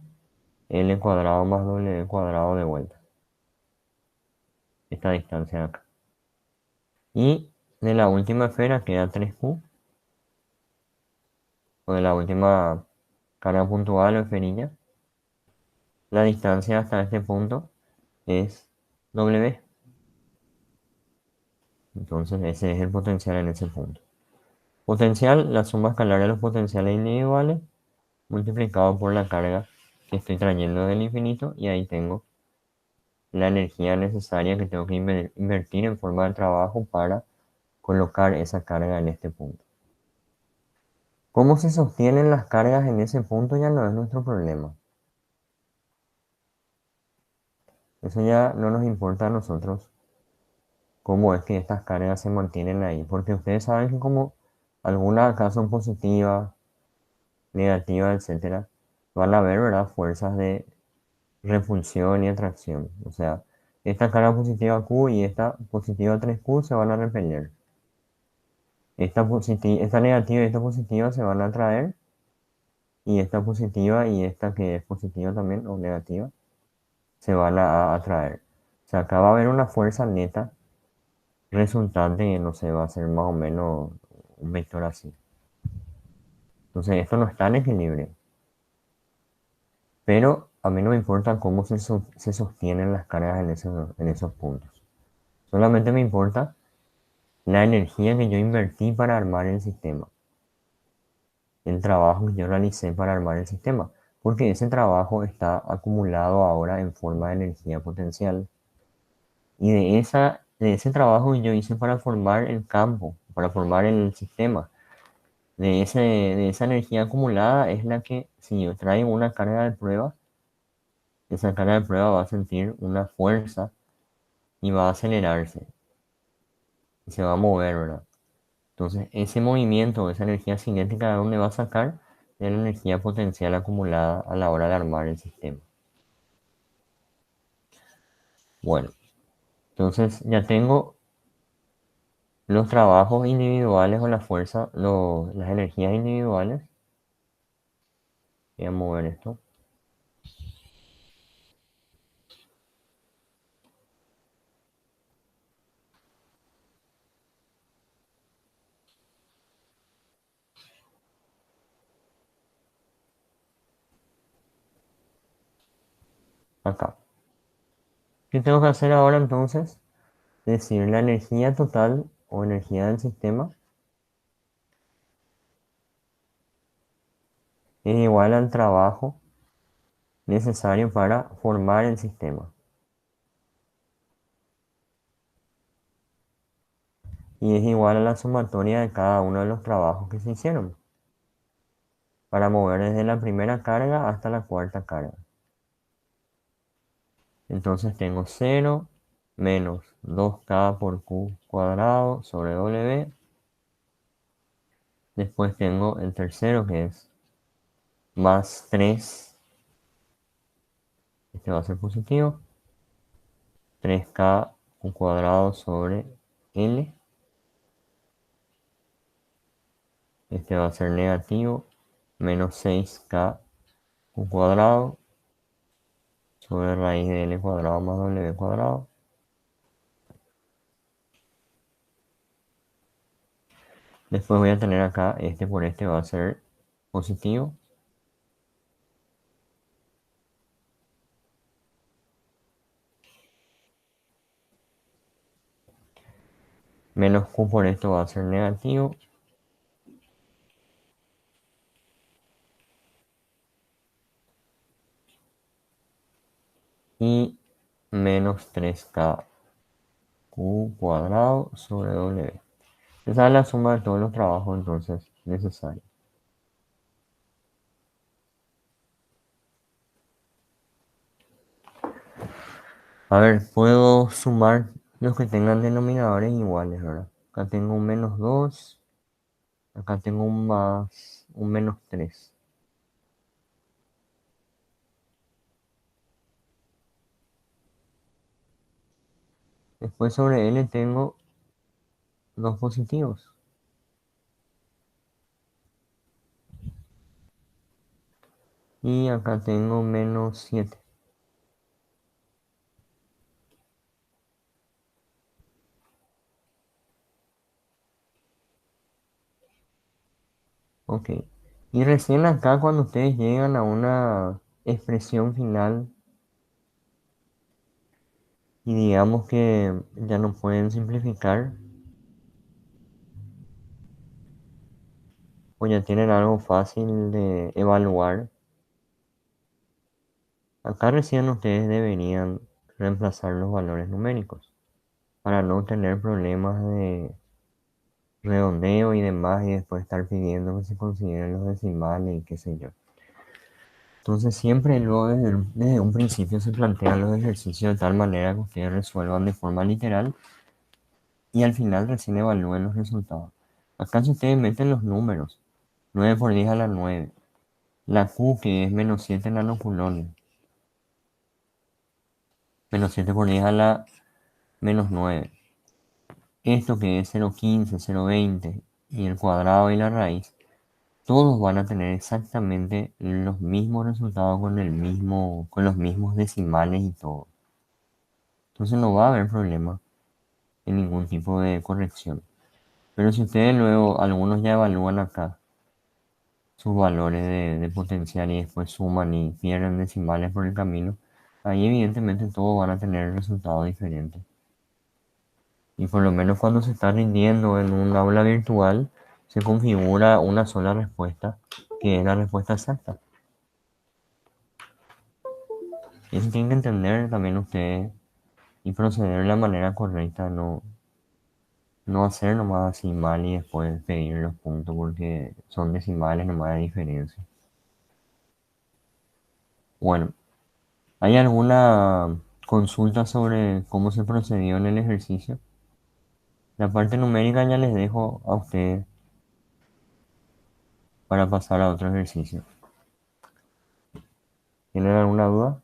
L cuadrado más W cuadrado de vuelta. Esta distancia de acá. Y de la última esfera queda 3Q, o de la última carga puntual o esferilla, la distancia hasta este punto es W. Entonces ese es el potencial en ese punto. Potencial, la suma escalar de los potenciales individuales multiplicado por la carga que estoy trayendo del infinito, y ahí tengo la energía necesaria que tengo que invertir en forma de trabajo para colocar esa carga en este punto. ¿Cómo se sostienen las cargas en ese punto? Ya no es nuestro problema. Eso ya no nos importa a nosotros cómo es que estas cargas se mantienen ahí, porque ustedes saben que como algunas acá son positivas, negativas, etcétera, van a haber, ¿verdad?, fuerzas de repulsión y atracción. O sea, esta carga positiva Q y esta positiva 3Q se van a repeler. Esta negativa y esta positiva se van a atraer, y esta positiva y esta que es positiva también o negativa se van a atraer. O sea, acá va a haber una fuerza neta resultante que no sé, va a ser más o menos un vector así. Entonces esto no está en equilibrio. Pero a mí no me importa cómo se sostienen las cargas en esos puntos. Solamente me importa la energía que yo invertí para armar el sistema. El trabajo que yo realicé para armar el sistema. Porque ese trabajo está acumulado ahora en forma de energía potencial. Y de ese trabajo que yo hice para formar el campo, para formar el sistema, de esa energía acumulada es la que, si yo traigo una carga de prueba, esa carga de prueba va a sentir una fuerza y va a acelerarse y se va a mover, ¿verdad? Entonces, ese movimiento, esa energía cinética, ¿de dónde va a sacar? De la energía potencial acumulada a la hora de armar el sistema. Bueno, entonces ya tengo los trabajos individuales o la fuerza, las energías individuales. Voy a mover esto. Acá. ¿Qué tengo que hacer ahora entonces? Decir la energía total o energía del sistema es igual al trabajo necesario para formar el sistema. Y es igual a la sumatoria de cada uno de los trabajos que se hicieron para mover desde la primera carga hasta la cuarta carga. Entonces tengo 0 menos 2K por Q cuadrado sobre W. Después tengo el tercero, que es más 3. Este va a ser positivo. 3K cuadrado sobre L. Este va a ser negativo. Menos 6K cuadrado sobre raíz de L cuadrado más W cuadrado. Después voy a tener acá, este por este va a ser positivo. Menos Q por esto va a ser negativo. Y menos 3K Q cuadrado sobre W. Esa es la suma de todos los trabajos entonces necesarios. A ver, puedo sumar los que tengan denominadores iguales, ¿verdad? Acá tengo un menos 2. Acá tengo un menos 3. Después sobre L tengo dos positivos. Y acá tengo -7. Ok. Y recién acá cuando ustedes llegan a una expresión final y digamos que ya no pueden simplificar o ya tienen algo fácil de evaluar, acá recién ustedes deberían reemplazar los valores numéricos para no tener problemas de redondeo y demás y después estar pidiendo que se consideren los decimales y qué sé yo. Entonces siempre luego desde un principio se plantean los ejercicios de tal manera que ustedes resuelvan de forma literal y al final recién evalúen los resultados. Acá si ustedes meten los números, 9 por 10 a la 9, la Q que es -7 nanoculones, -7 por 10 a la -9, esto que es 0,15, 0,20 y el cuadrado y la raíz, todos van a tener exactamente los mismos resultados con los mismos decimales y todo. Entonces no va a haber problema en ningún tipo de corrección. Pero si ustedes luego, algunos ya evalúan acá sus valores de potencial y después suman y pierden decimales por el camino, ahí evidentemente todos van a tener resultados diferentes. Y por lo menos cuando se está rindiendo en un aula virtual, se configura una sola respuesta, que es la respuesta exacta. Y eso tienen que entender también ustedes y proceder de la manera correcta, no hacer nomás así mal y después pedir los puntos porque son decimales nomás de diferencia. Bueno, ¿hay alguna consulta sobre cómo se procedió en el ejercicio? La parte numérica ya les dejo a ustedes para pasar a otro ejercicio. ¿Tienen alguna duda?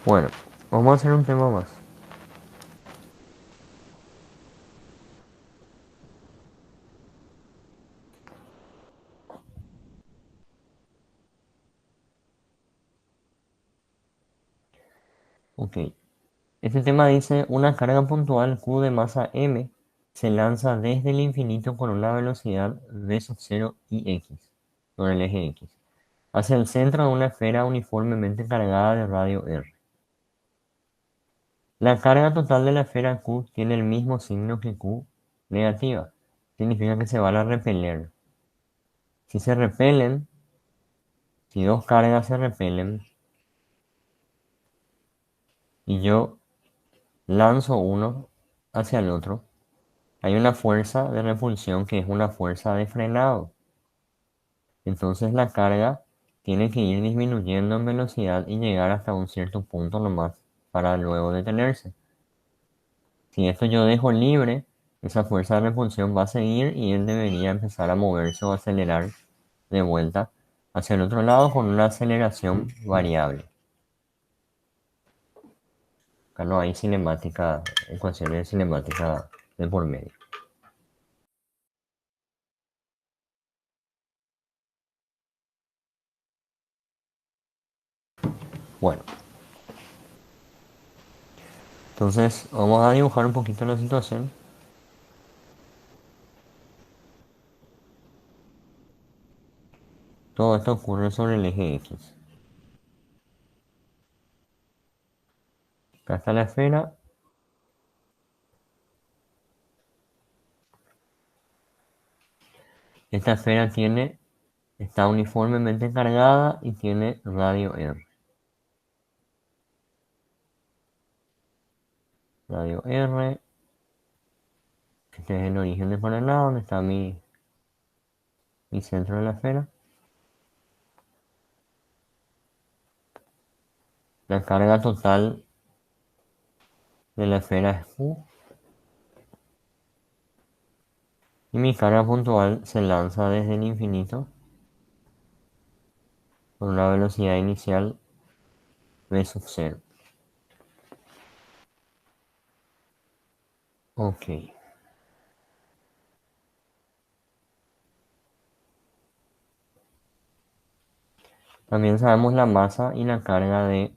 Bueno, vamos a hacer un tema más. Ok. Este tema dice, una carga puntual Q de masa m se lanza desde el infinito con una velocidad v sub 0 y x, sobre el eje x, hacia el centro de una esfera uniformemente cargada de radio r. La carga total de la esfera Q tiene el mismo signo que Q negativa. Significa que se van a repeler. Si se repelen, si dos cargas se repelen y yo lanzo uno hacia el otro, hay una fuerza de repulsión que es una fuerza de frenado. Entonces la carga tiene que ir disminuyendo en velocidad y llegar hasta un cierto punto nomás para luego detenerse. Si esto yo dejo libre, esa fuerza de repulsión va a seguir y él debería empezar a moverse o acelerar de vuelta hacia el otro lado con una aceleración variable. Acá no hay cinemática, ecuaciones de cinemática de por medio. Bueno, entonces vamos a dibujar un poquito la situación. Todo esto ocurre sobre el eje X. Acá está la esfera. Esta esfera está uniformemente cargada y tiene radio R. Radio R, este es el origen de por el lado donde está mi centro de la esfera. La carga total de la esfera es Q. Y mi carga puntual se lanza desde el infinito con una velocidad inicial v sub 0. Ok. También sabemos la masa y la carga de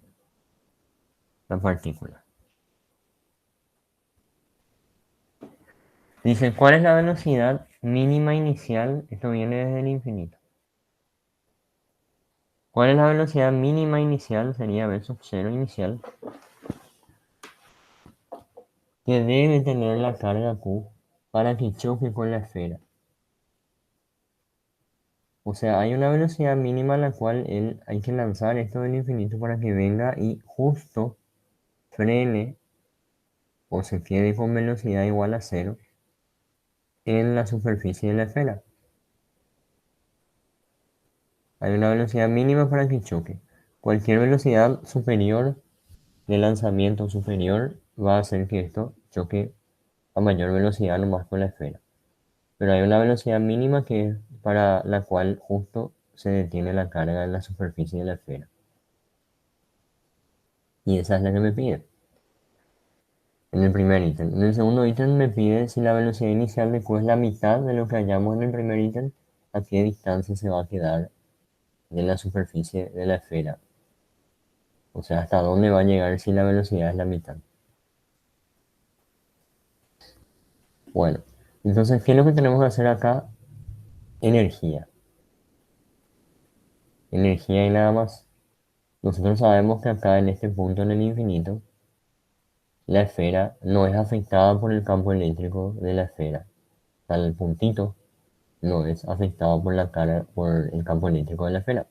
la partícula. Dice, ¿cuál es la velocidad mínima inicial? Esto viene desde el infinito. ¿Cuál es la velocidad mínima inicial? Sería v sub 0 inicial. Que debe tener la carga Q para que choque con la esfera. O sea, hay una velocidad mínima a la cual hay que lanzar esto del infinito para que venga y justo frene o se quede con velocidad igual a cero en la superficie de la esfera. Hay una velocidad mínima para que choque. Cualquier velocidad superior de lanzamiento superior va a hacer que esto choque a mayor velocidad nomás con la esfera. Pero hay una velocidad mínima que es para la cual justo se detiene la carga en la superficie de la esfera. Y esa es la que me pide en el primer ítem. En el segundo ítem me pide si la velocidad inicial de Q es la mitad de lo que hallamos en el primer ítem, a qué distancia se va a quedar de la superficie de la esfera. O sea, hasta dónde va a llegar si la velocidad es la mitad. Bueno, entonces, ¿qué es lo que tenemos que hacer acá? Energía. Energía y nada más. Nosotros sabemos que acá en este punto en el infinito, la esfera no es afectada por el campo eléctrico de la esfera. O sea, el puntito no es afectado por el campo eléctrico de la esfera,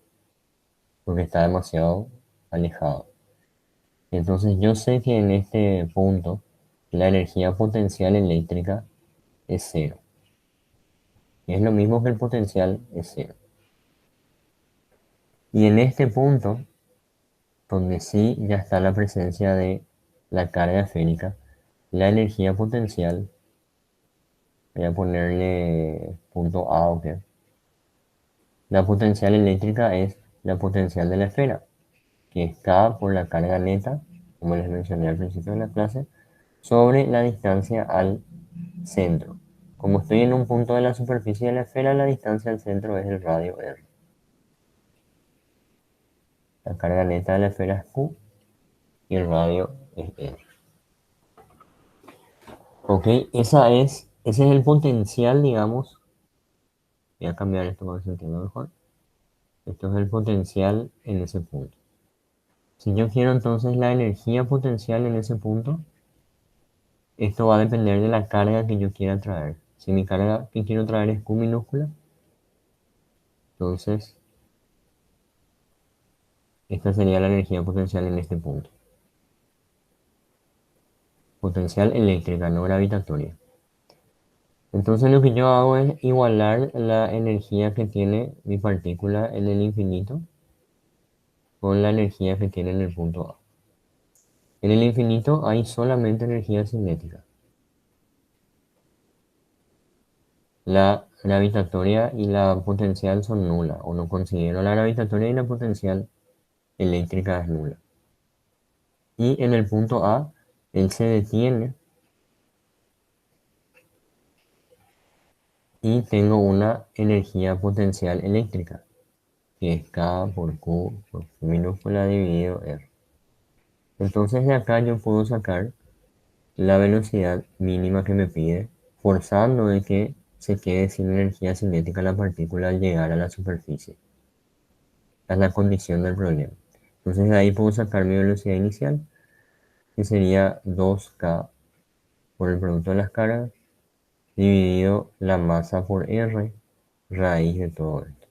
porque está demasiado alejado. Entonces yo sé que en este punto la energía potencial eléctrica es cero. Y es lo mismo que el potencial es cero. Y en este punto, donde sí ya está la presencia de la carga esférica, la energía potencial, voy a ponerle punto A o qué. La potencial eléctrica es la potencial de la esfera, que es K por la carga neta, como les mencioné al principio de la clase, sobre la distancia al centro. Como estoy en un punto de la superficie de la esfera, la distancia al centro es el radio R. La carga neta de la esfera es Q y el radio es R. Ok, ese es el potencial, digamos. Voy a cambiar esto para que se entienda mejor. Esto es el potencial en ese punto. Si yo quiero entonces la energía potencial en ese punto, esto va a depender de la carga que yo quiera traer. Si mi carga que quiero traer es Q minúscula, entonces esta sería la energía potencial en este punto. Potencial eléctrica, no gravitatoria. Entonces lo que yo hago es igualar la energía que tiene mi partícula en el infinito con la energía que tiene en el punto A. En el infinito hay solamente energía cinética. La gravitatoria y la potencial son nulas, o no considero la gravitatoria y la potencial eléctrica es nula. Y en el punto A, él se detiene y tengo una energía potencial eléctrica, que es K por Q minúscula dividido R. Entonces de acá yo puedo sacar la velocidad mínima que me pide, forzando de que se quede sin energía cinética la partícula al llegar a la superficie. Esa es la condición del problema. Entonces de ahí puedo sacar mi velocidad inicial, que sería 2K por el producto de las cargas, dividido la masa por R, raíz de todo esto.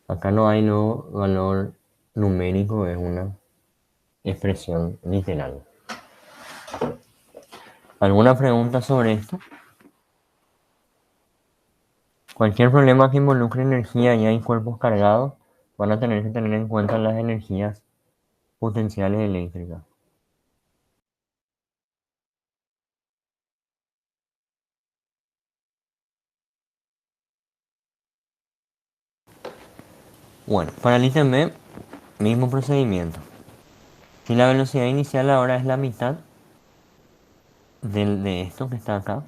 Acá no hay no valor numérico, es una expresión literal. ¿Alguna pregunta sobre esto? Cualquier problema que involucre energía y hay cuerpos cargados, van a tener que tener en cuenta las energías potenciales eléctricas. Bueno, para el ítem B, mismo procedimiento. Si la velocidad inicial ahora es la mitad de esto que está acá,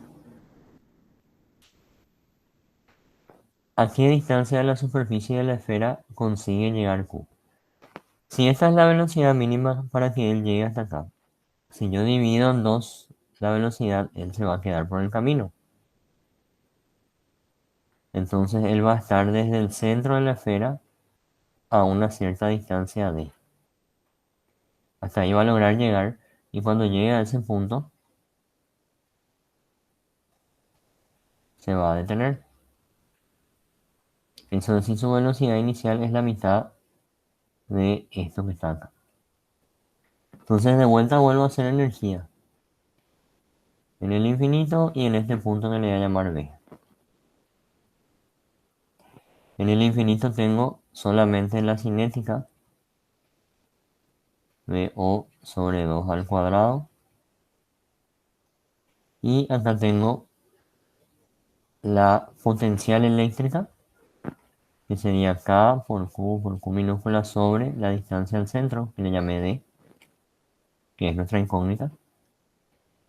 ¿a qué distancia de la superficie de la esfera consigue llegar Q? Si esta es la velocidad mínima para que él llegue hasta acá, si yo divido en dos la velocidad, él se va a quedar por el camino. Entonces él va a estar desde el centro de la esfera a una cierta distancia d. Hasta ahí va a lograr llegar y cuando llegue a ese punto se va a detener. Entonces si su velocidad inicial es la mitad de esto que está acá. Entonces de vuelta vuelvo a hacer energía en el infinito y en este punto que le voy a llamar B. En el infinito tengo solamente la cinética de O sobre 2 al cuadrado. Y acá tengo la potencial eléctrica, que sería K por Q minúscula sobre la distancia al centro, que le llamé D, que es nuestra incógnita.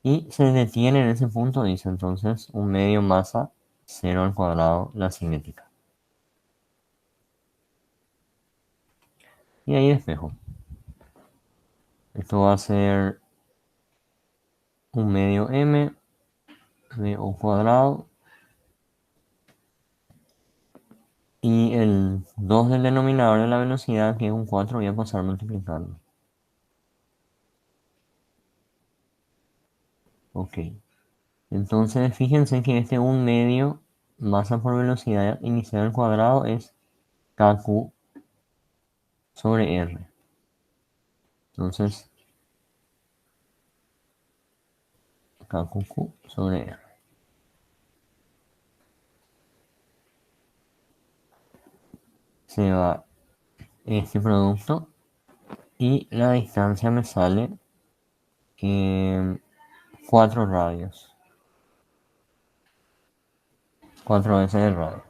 Y se detiene en ese punto, dice entonces un medio masa 0 al cuadrado, la cinética. Y ahí despejo. Esto va a ser un medio m de O cuadrado. Y el 2 del denominador de la velocidad, que es un 4, voy a pasar multiplicando. Ok. Entonces, fíjense que este un medio masa por velocidad inicial al cuadrado es kq sobre r. Entonces, kqq sobre r. Se va este producto y la distancia me sale en 4 radios. 4 veces el radio.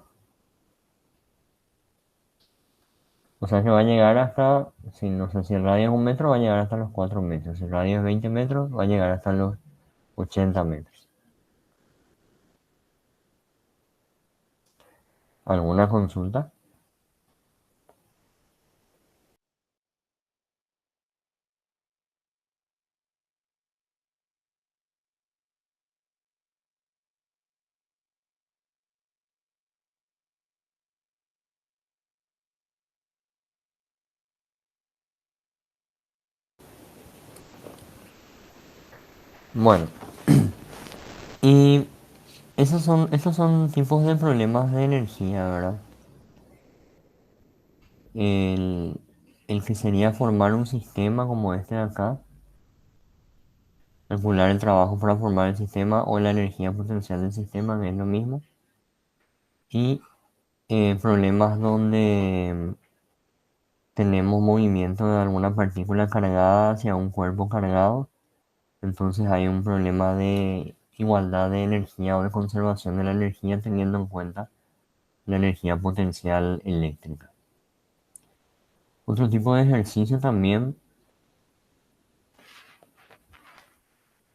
O sea que va a llegar hasta, si no sé si el radio es un metro, va a llegar hasta los 4 metros. Si el radio es 20 metros, va a llegar hasta los 80 metros. ¿Alguna consulta? Bueno, y estos son tipos de problemas de energía, ¿verdad? El, el que sería formar un sistema como este de acá, calcular el trabajo para formar el sistema o la energía potencial del sistema, que es lo mismo. Y problemas donde tenemos movimiento de alguna partícula cargada hacia un cuerpo cargado. Entonces hay un problema de igualdad de energía o de conservación de la energía teniendo en cuenta la energía potencial eléctrica. Otro tipo de ejercicio también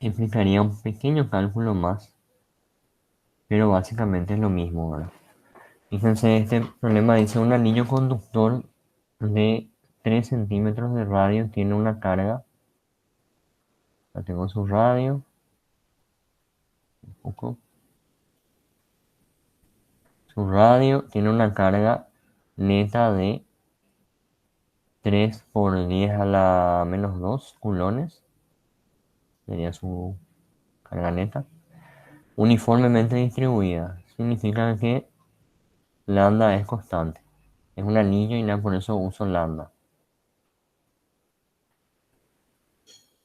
implicaría un pequeño cálculo más, pero básicamente es lo mismo, ¿verdad? Fíjense, este problema dice un anillo conductor de 3 centímetros de radio tiene una carga, ya tengo su radio, un poco, su radio tiene una carga neta de 3 por 10 a la menos 2 culones, sería su carga neta, uniformemente distribuida. Significa que lambda es constante. Es un anillo y por eso uso lambda.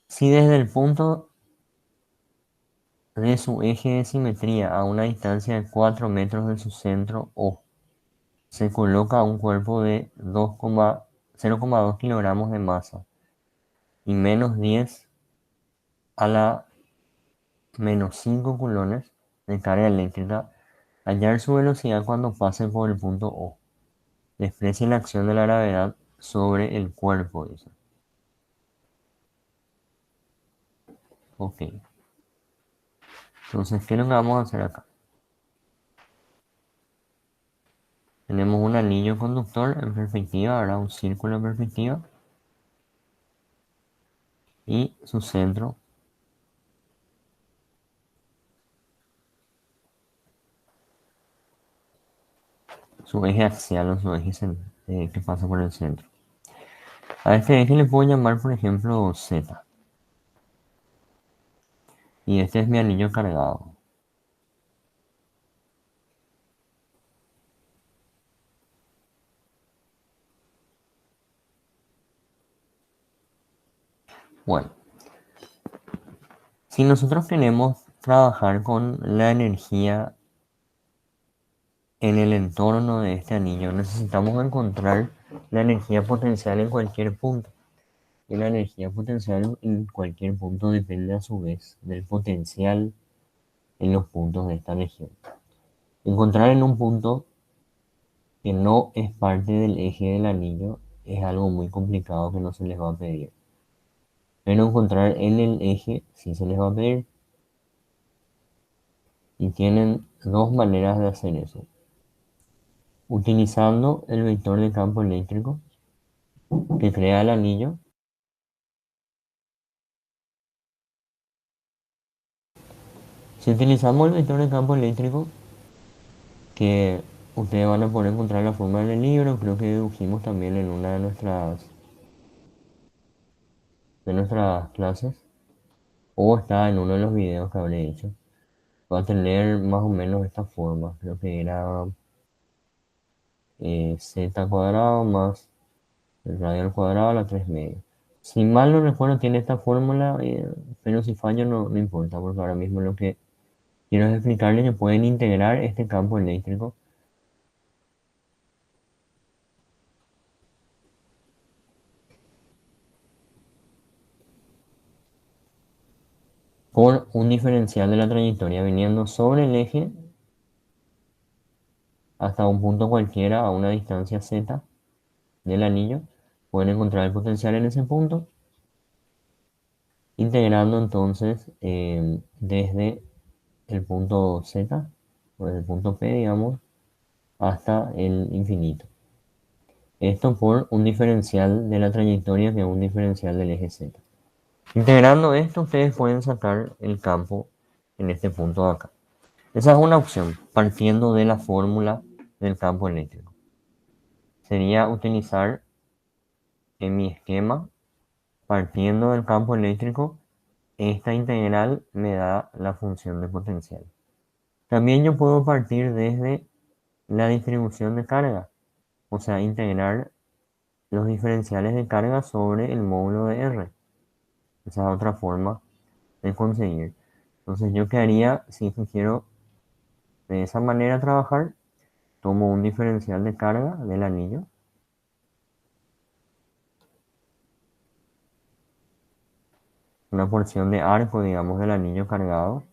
Si desde el punto de su eje de simetría a una distancia de 4 metros de su centro O se coloca un cuerpo de 0,2 kilogramos de masa y menos 10 a la menos 5 culones de carga eléctrica, hallar su velocidad cuando pase por el punto O. desprecia la acción de la gravedad sobre el cuerpo, dice. Ok. Entonces, ¿qué es lo que vamos a hacer acá? Tenemos un anillo conductor en perspectiva, ahora un círculo en perspectiva y su centro, su eje axial o su eje que pasa por el centro. A este eje le puedo llamar, por ejemplo, Z. Y este es mi anillo cargado. Bueno, si nosotros queremos trabajar con la energía en el entorno de este anillo, necesitamos encontrar la energía potencial en cualquier punto. Y la energía potencial en cualquier punto depende a su vez del potencial en los puntos de esta región. Encontrar en un punto que no es parte del eje del anillo es algo muy complicado que no se les va a pedir. Pero encontrar en el eje sí se les va a pedir. Y tienen dos maneras de hacer eso. Utilizando el vector de campo eléctrico que crea el anillo. Si utilizamos el vector de campo eléctrico, que ustedes van a poder encontrar la forma en el libro, creo que dedujimos también en una de nuestras clases, o está en uno de los videos que habré hecho. Va a tener más o menos esta forma, creo que era z cuadrado más el radio al cuadrado a la 3 medio. Si mal no recuerdo tiene esta fórmula, pero si fallo no importa, porque ahora mismo lo que quiero es explicarles que pueden integrar este campo eléctrico por un diferencial de la trayectoria viniendo sobre el eje hasta un punto cualquiera a una distancia z del anillo. Pueden encontrar el potencial en ese punto, integrando entonces desde el punto z, o desde el punto P, digamos, hasta el infinito. Esto por un diferencial de la trayectoria que es un diferencial del eje z. Integrando esto, ustedes pueden sacar el campo en este punto de acá. Esa es una opción, partiendo de la fórmula del campo eléctrico. Sería utilizar en mi esquema, partiendo del campo eléctrico, esta integral me da la función de potencial. También yo puedo partir desde la distribución de carga, o sea, integrar los diferenciales de carga sobre el módulo de R. Esa es otra forma de conseguir. Entonces, ¿yo qué haría si quiero de esa manera trabajar? Tomo un diferencial de carga del anillo, una porción de arco, digamos, del anillo cargado,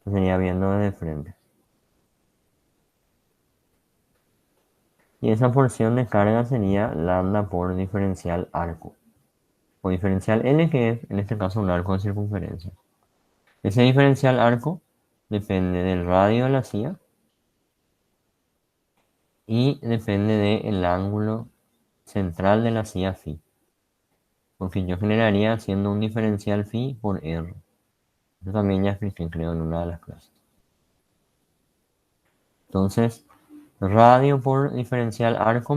que sería viendo desde frente. Y esa porción de carga sería lambda por diferencial arco, o diferencial L, que es en este caso un arco de circunferencia. Ese diferencial arco depende del radio de la silla y depende del ángulo central de la silla phi. Porque yo generaría haciendo un diferencial phi por R. Eso también ya expliqué, creo, en una de las clases. Entonces, radio por diferencial arco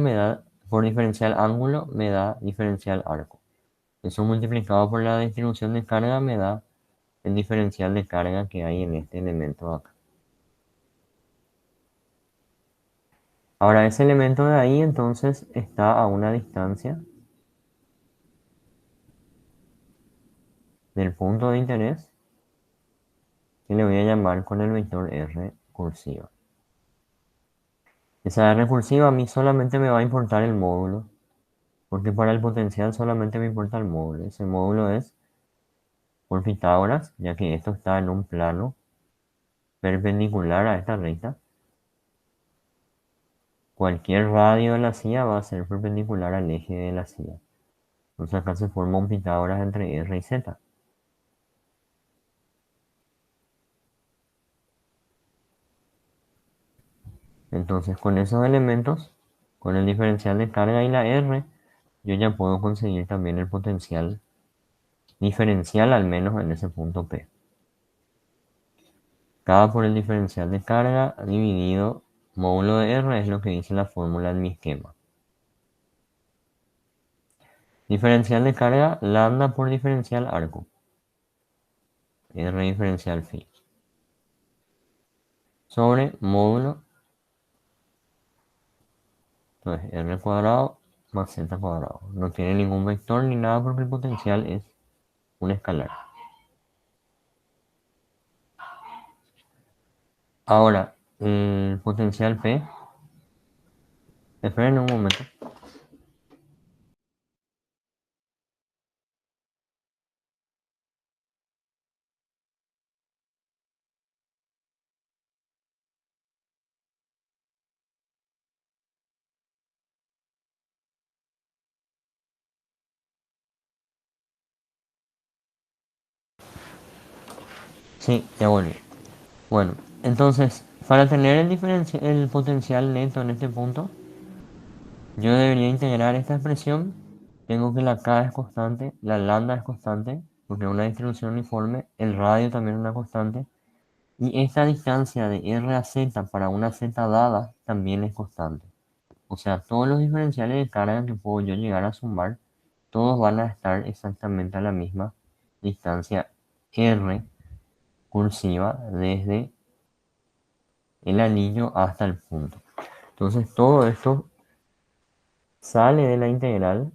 por diferencial ángulo me da diferencial arco. Eso multiplicado por la distribución de carga me da el diferencial de carga que hay en este elemento acá. Ahora, ese elemento de ahí entonces está a una distancia del punto de interés que le voy a llamar con el vector R cursiva. Esa R cursiva a mí solamente me va a importar el módulo, porque para el potencial solamente me importa el módulo. Ese módulo es por Pitágoras, ya que esto está en un plano perpendicular a esta recta, cualquier radio de la silla va a ser perpendicular al eje de la silla. Entonces acá se forma un Pitágoras entre R y Z. Entonces con esos elementos, con el diferencial de carga y la R, yo ya puedo conseguir también el potencial diferencial, al menos en ese punto P. K por el diferencial de carga dividido módulo de R es lo que dice la fórmula en mi esquema. Diferencial de carga, lambda por diferencial arco. R diferencial phi. Sobre módulo, entonces R cuadrado más Z cuadrado. No tiene ningún vector ni nada porque el potencial es un escalar. Ahora, el potencial P. Esperen un momento. Sí, ya volví. Bueno, entonces, para tener el potencial neto en este punto, yo debería integrar esta expresión. Tengo que la K es constante, la lambda es constante, porque es una distribución uniforme, el radio también es una constante, y esta distancia de R a Z para una Z dada también es constante. O sea, todos los diferenciales de carga que puedo yo llegar a sumar, todos van a estar exactamente a la misma distancia R cursiva desde el anillo hasta el punto. Entonces todo esto sale de la integral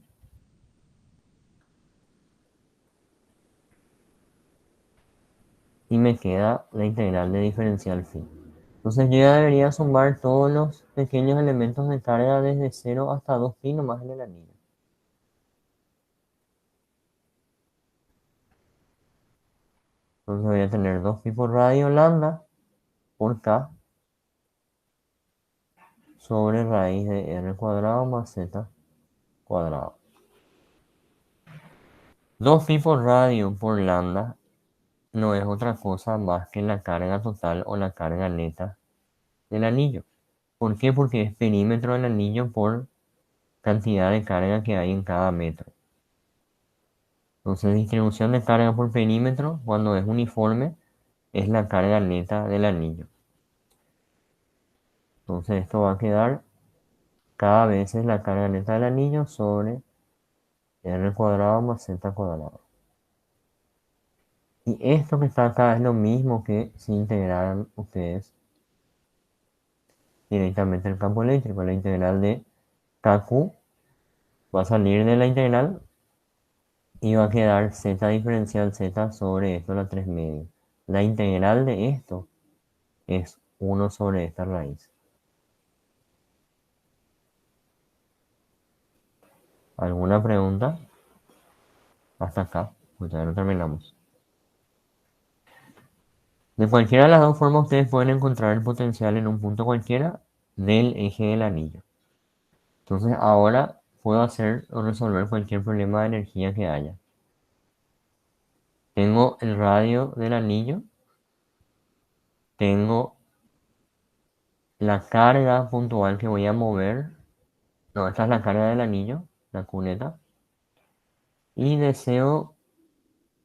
y me queda la integral de diferencial phi. Entonces yo ya debería sumar todos los pequeños elementos de carga desde 0 hasta 2pi nomás en el anillo. Entonces voy a tener 2pi por radio lambda por k sobre raíz de r cuadrado más z cuadrado. 2pi por radio por lambda no es otra cosa más que la carga total o la carga neta del anillo. ¿Por qué? Porque es perímetro del anillo por cantidad de carga que hay en cada metro. Entonces, distribución de carga por perímetro, cuando es uniforme, es la carga neta del anillo. Entonces, esto va a quedar cada vez es la carga neta del anillo sobre r cuadrado más z cuadrado. Y esto que está acá es lo mismo que si integraran ustedes directamente el campo eléctrico. La integral de KQ va a salir de la integral y va a quedar z diferencial z sobre esto, la 3 medio. La integral de esto es 1 sobre esta raíz. ¿Alguna pregunta? Hasta acá, pues ya no terminamos. De cualquiera de las dos formas ustedes pueden encontrar el potencial en un punto cualquiera del eje del anillo. Entonces ahora puedo hacer o resolver cualquier problema de energía que haya. Tengo el radio del anillo, tengo la carga puntual que voy a mover. No, esta es la carga del anillo, la cuneta. Y deseo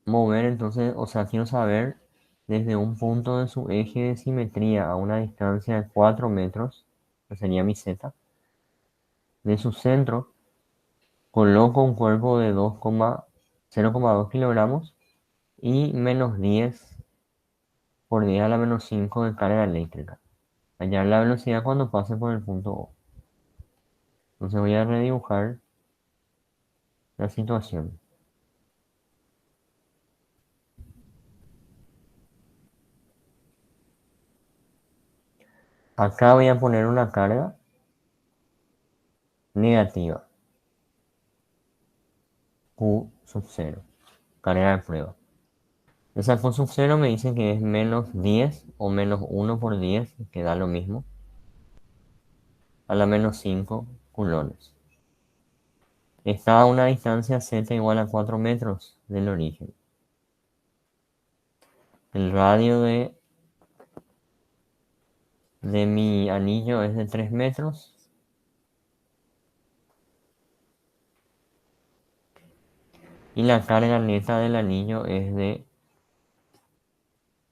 mover entonces, o sea, quiero saber desde un punto de su eje de simetría a una distancia de 4 metros, que sería mi z, de su centro, coloco un cuerpo de 0,2 kilogramos y menos 10 por 10 a la menos 5 de carga eléctrica. Hallar la velocidad cuando pase por el punto O. Entonces voy a redibujar la situación. Acá voy a poner una carga negativa, Q sub 0, carga de prueba. Saco sub 0 me dice que es menos 10 o menos 1 por 10, que da lo mismo, a la menos 5 culones. Está a una distancia z igual a 4 metros del origen. El radio de mi anillo es de 3 metros. Y la carga neta del anillo es de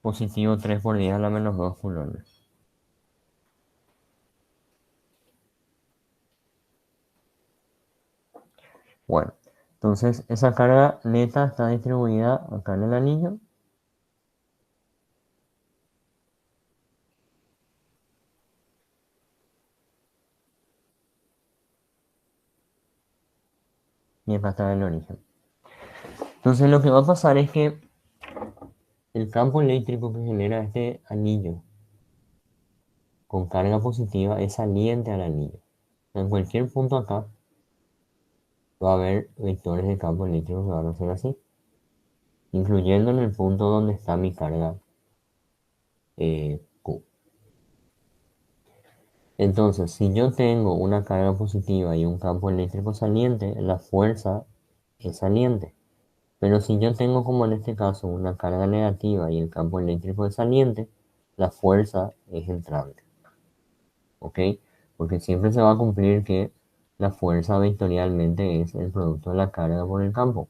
positivo 3 por 10 a la menos 2 culones. Bueno, entonces esa carga neta está distribuida acá en el anillo. Y acá está el origen. Entonces lo que va a pasar es que el campo eléctrico que genera este anillo con carga positiva es saliente al anillo. En cualquier punto acá va a haber vectores de campo eléctrico que van a ser así, incluyendo en el punto donde está mi carga Q. Entonces, si yo tengo una carga positiva y un campo eléctrico saliente, la fuerza es saliente. Pero si yo tengo, como en este caso, una carga negativa y el campo eléctrico es saliente, la fuerza es entrante. ¿Ok? Porque siempre se va a cumplir que la fuerza vectorialmente es el producto de la carga por el campo.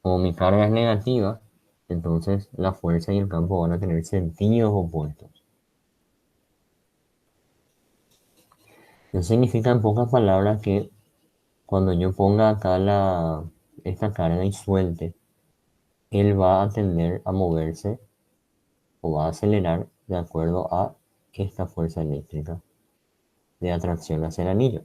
Como mi carga es negativa, entonces la fuerza y el campo van a tener sentidos opuestos. Eso significa en pocas palabras que cuando yo ponga acá esta carga y suelte, él va a tender a moverse o va a acelerar de acuerdo a esta fuerza eléctrica de atracción hacia el anillo.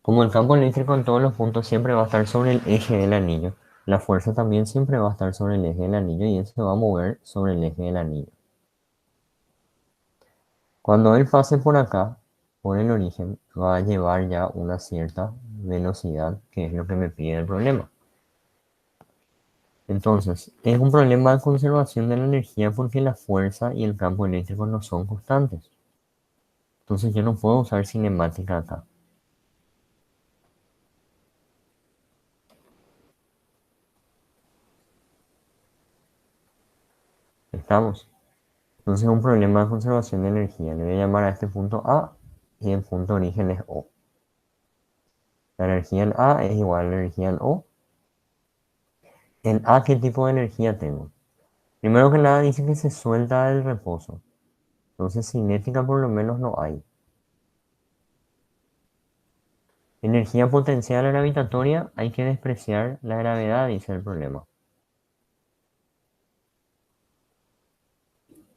Como el campo eléctrico en todos los puntos siempre va a estar sobre el eje del anillo, la fuerza también siempre va a estar sobre el eje del anillo y él se va a mover sobre el eje del anillo. Cuando él pase por acá, por el origen, va a llevar ya una cierta velocidad, que es lo que me pide el problema. Entonces, es un problema de conservación de la energía porque la fuerza y el campo eléctrico no son constantes. Entonces yo no puedo usar cinemática acá. ¿Estamos? Entonces es un problema de conservación de energía. Le voy a llamar a este punto A y el punto de origen es O. La energía en A es igual a la energía en O. En A, ¿qué tipo de energía tengo? Primero que nada dice que se suelta del reposo. Entonces cinética por lo menos no hay. Energía potencial gravitatoria, hay que despreciar la gravedad, dice el problema.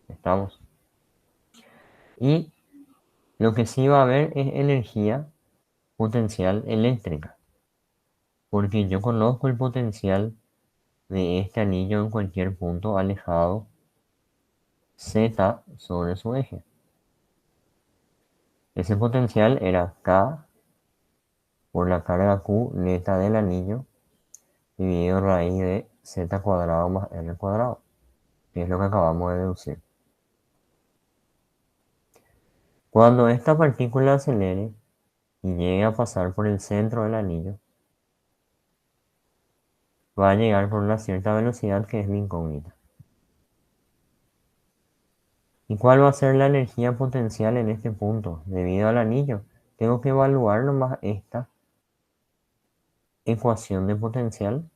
¿Estamos? Y lo que sí va a haber es energía potencial eléctrica. Porque yo conozco el potencial de este anillo en cualquier punto alejado Z sobre su eje. Ese potencial era K por la carga Q neta del anillo dividido raíz de Z cuadrado más R cuadrado, que es lo que acabamos de deducir. Cuando esta partícula acelere y llegue a pasar por el centro del anillo, va a llegar por una cierta velocidad que es mi incógnita. ¿Y cuál va a ser la energía potencial en este punto? Debido al anillo, tengo que evaluar nomás esta ecuación de potencial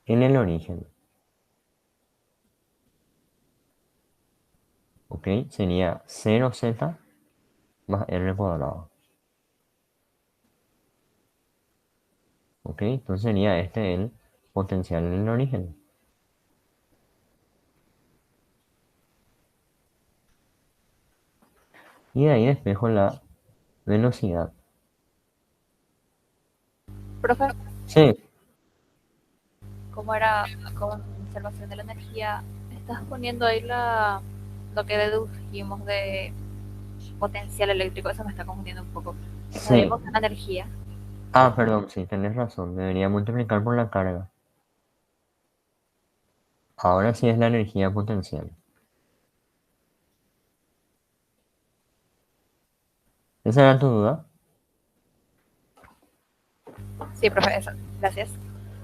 en el origen. ¿Ok? Sería 0z más r cuadrado. ¿Ok? Entonces sería este el potencial en el origen. Y de ahí despejo la velocidad. Profe, Sí, ¿cómo era con conservación de la energía? Estás poniendo ahí lo que dedujimos de potencial eléctrico, eso me está confundiendo un poco. sí. Sabemos la energía. Ah, perdón, sí, tenés razón. Debería multiplicar por la carga. Ahora sí es la energía potencial. ¿Esa era tu duda? Sí, profe, eso. Gracias.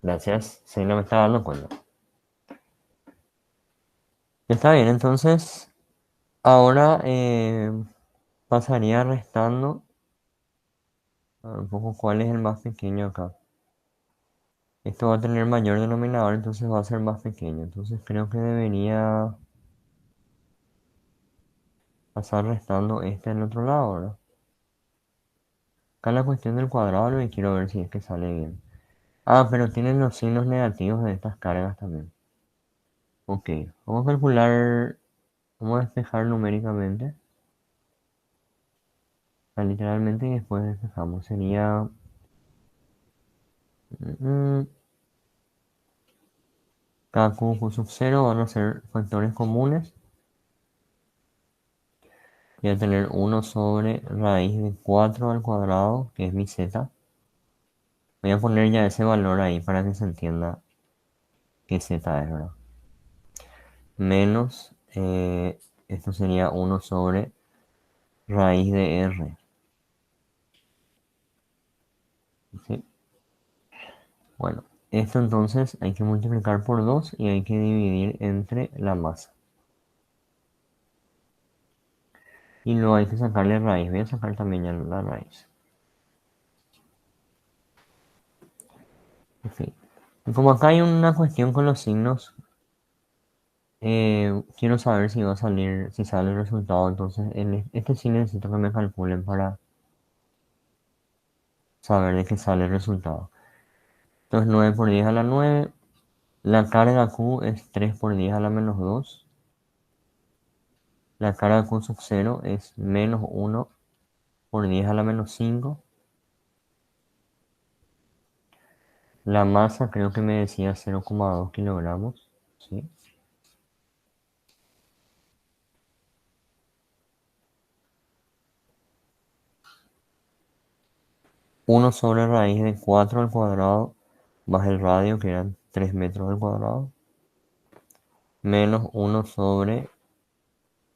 Gracias. Sí, no me estaba dando cuenta. Está bien, entonces ahora pasaría restando a ver un poco cuál es el más pequeño acá. Esto va a tener mayor denominador, entonces va a ser más pequeño. Entonces creo que debería pasar restando este al otro lado, ¿verdad? Acá la cuestión del cuadrado y quiero ver si es que sale bien. Ah, pero tienen los signos negativos de estas cargas también. Ok, vamos a calcular, vamos a despejar numéricamente. O sea, literalmente y después despejamos. Sería mm, K cubo con sub 0 van a ser factores comunes. Voy a tener 1 sobre raíz de 4 al cuadrado, que es mi z. Voy a poner ya ese valor ahí para que se entienda qué z es, ¿verdad? Menos, esto sería 1 sobre raíz de r. ¿Sí? Bueno, esto entonces hay que multiplicar por 2 y hay que dividir entre la masa. Y luego hay que sacarle raíz. Voy a sacar también ya la raíz. En fin. Y como acá hay una cuestión con los signos, quiero saber si va a salir, si sale el resultado. Entonces, este sí necesito que me calculen para saber de qué sale el resultado. Entonces, 9 por 10 a la 9. La carga Q es 3 por 10 a la menos 2. La carga Q sub 0 es menos 1 por 10 a la menos 5. La masa creo que me decía 0,2 kilogramos. ¿Sí? 1 sobre raíz de 4 al cuadrado más el radio, que eran 3 metros al cuadrado, menos 1 sobre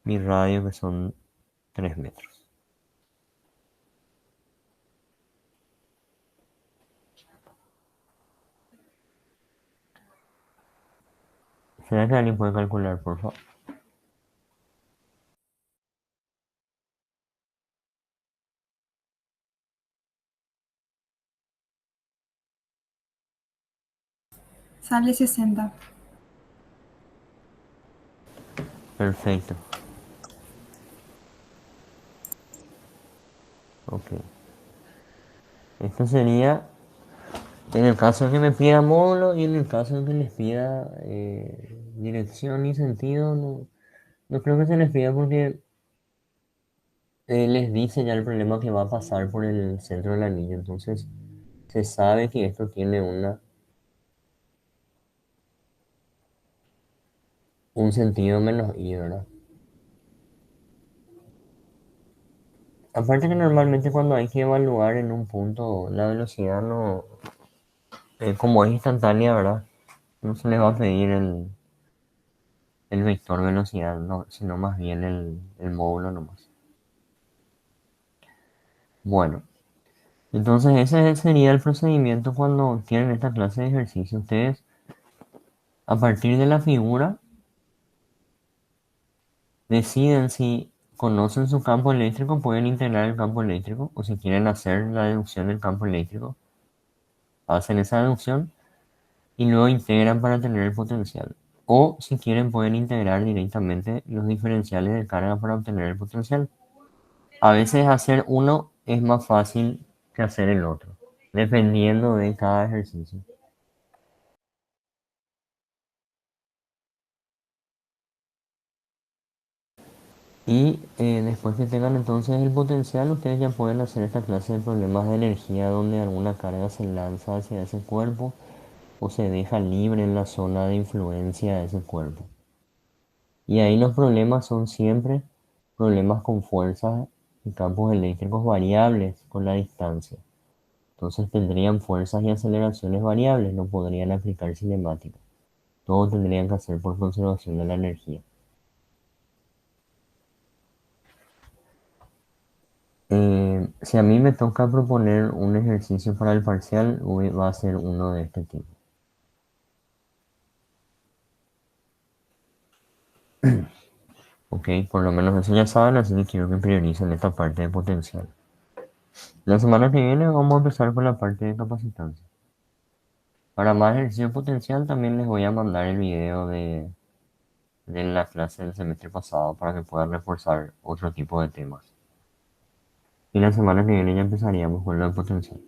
mi radio, que son 3 metros. ¿Será que alguien puede calcular, por favor? Sale 60. Perfecto. Ok. Esto sería en el caso de que me pida módulo y en el caso de que les pida dirección y sentido. No, no creo que se les pida porque les dice ya el problema que va a pasar por el centro del anillo. Entonces se sabe que esto tiene un sentido menos i, ¿verdad? Aparte que normalmente cuando hay que evaluar en un punto la velocidad no, como es instantánea, ¿verdad? No se les va a pedir el vector velocidad, no, sino más bien el módulo nomás. Bueno, entonces ese sería el procedimiento cuando tienen esta clase de ejercicio. Ustedes, a partir de la figura, deciden si conocen su campo eléctrico, pueden integrar el campo eléctrico, o si quieren hacer la deducción del campo eléctrico, hacen esa deducción y luego integran para tener el potencial. O si quieren pueden integrar directamente los diferenciales de carga para obtener el potencial. A veces hacer uno es más fácil que hacer el otro, dependiendo de cada ejercicio. Y después que tengan entonces el potencial, ustedes ya pueden hacer esta clase de problemas de energía donde alguna carga se lanza hacia ese cuerpo o se deja libre en la zona de influencia de ese cuerpo. Y ahí los problemas son siempre problemas con fuerzas y campos eléctricos variables con la distancia. Entonces tendrían fuerzas y aceleraciones variables, no podrían aplicar cinemática. Todo tendrían que hacer por conservación de la energía. Si a mí me toca proponer un ejercicio para el parcial, va a ser uno de este tipo. Ok, por lo menos eso ya saben, así que quiero que prioricen esta parte de potencial. La semana que viene vamos a empezar con la parte de capacitancia. Para más ejercicio potencial también les voy a mandar el video de la clase del semestre pasado para que puedan reforzar otro tipo de temas. Y la semana que viene ya empezaríamos con la potencial.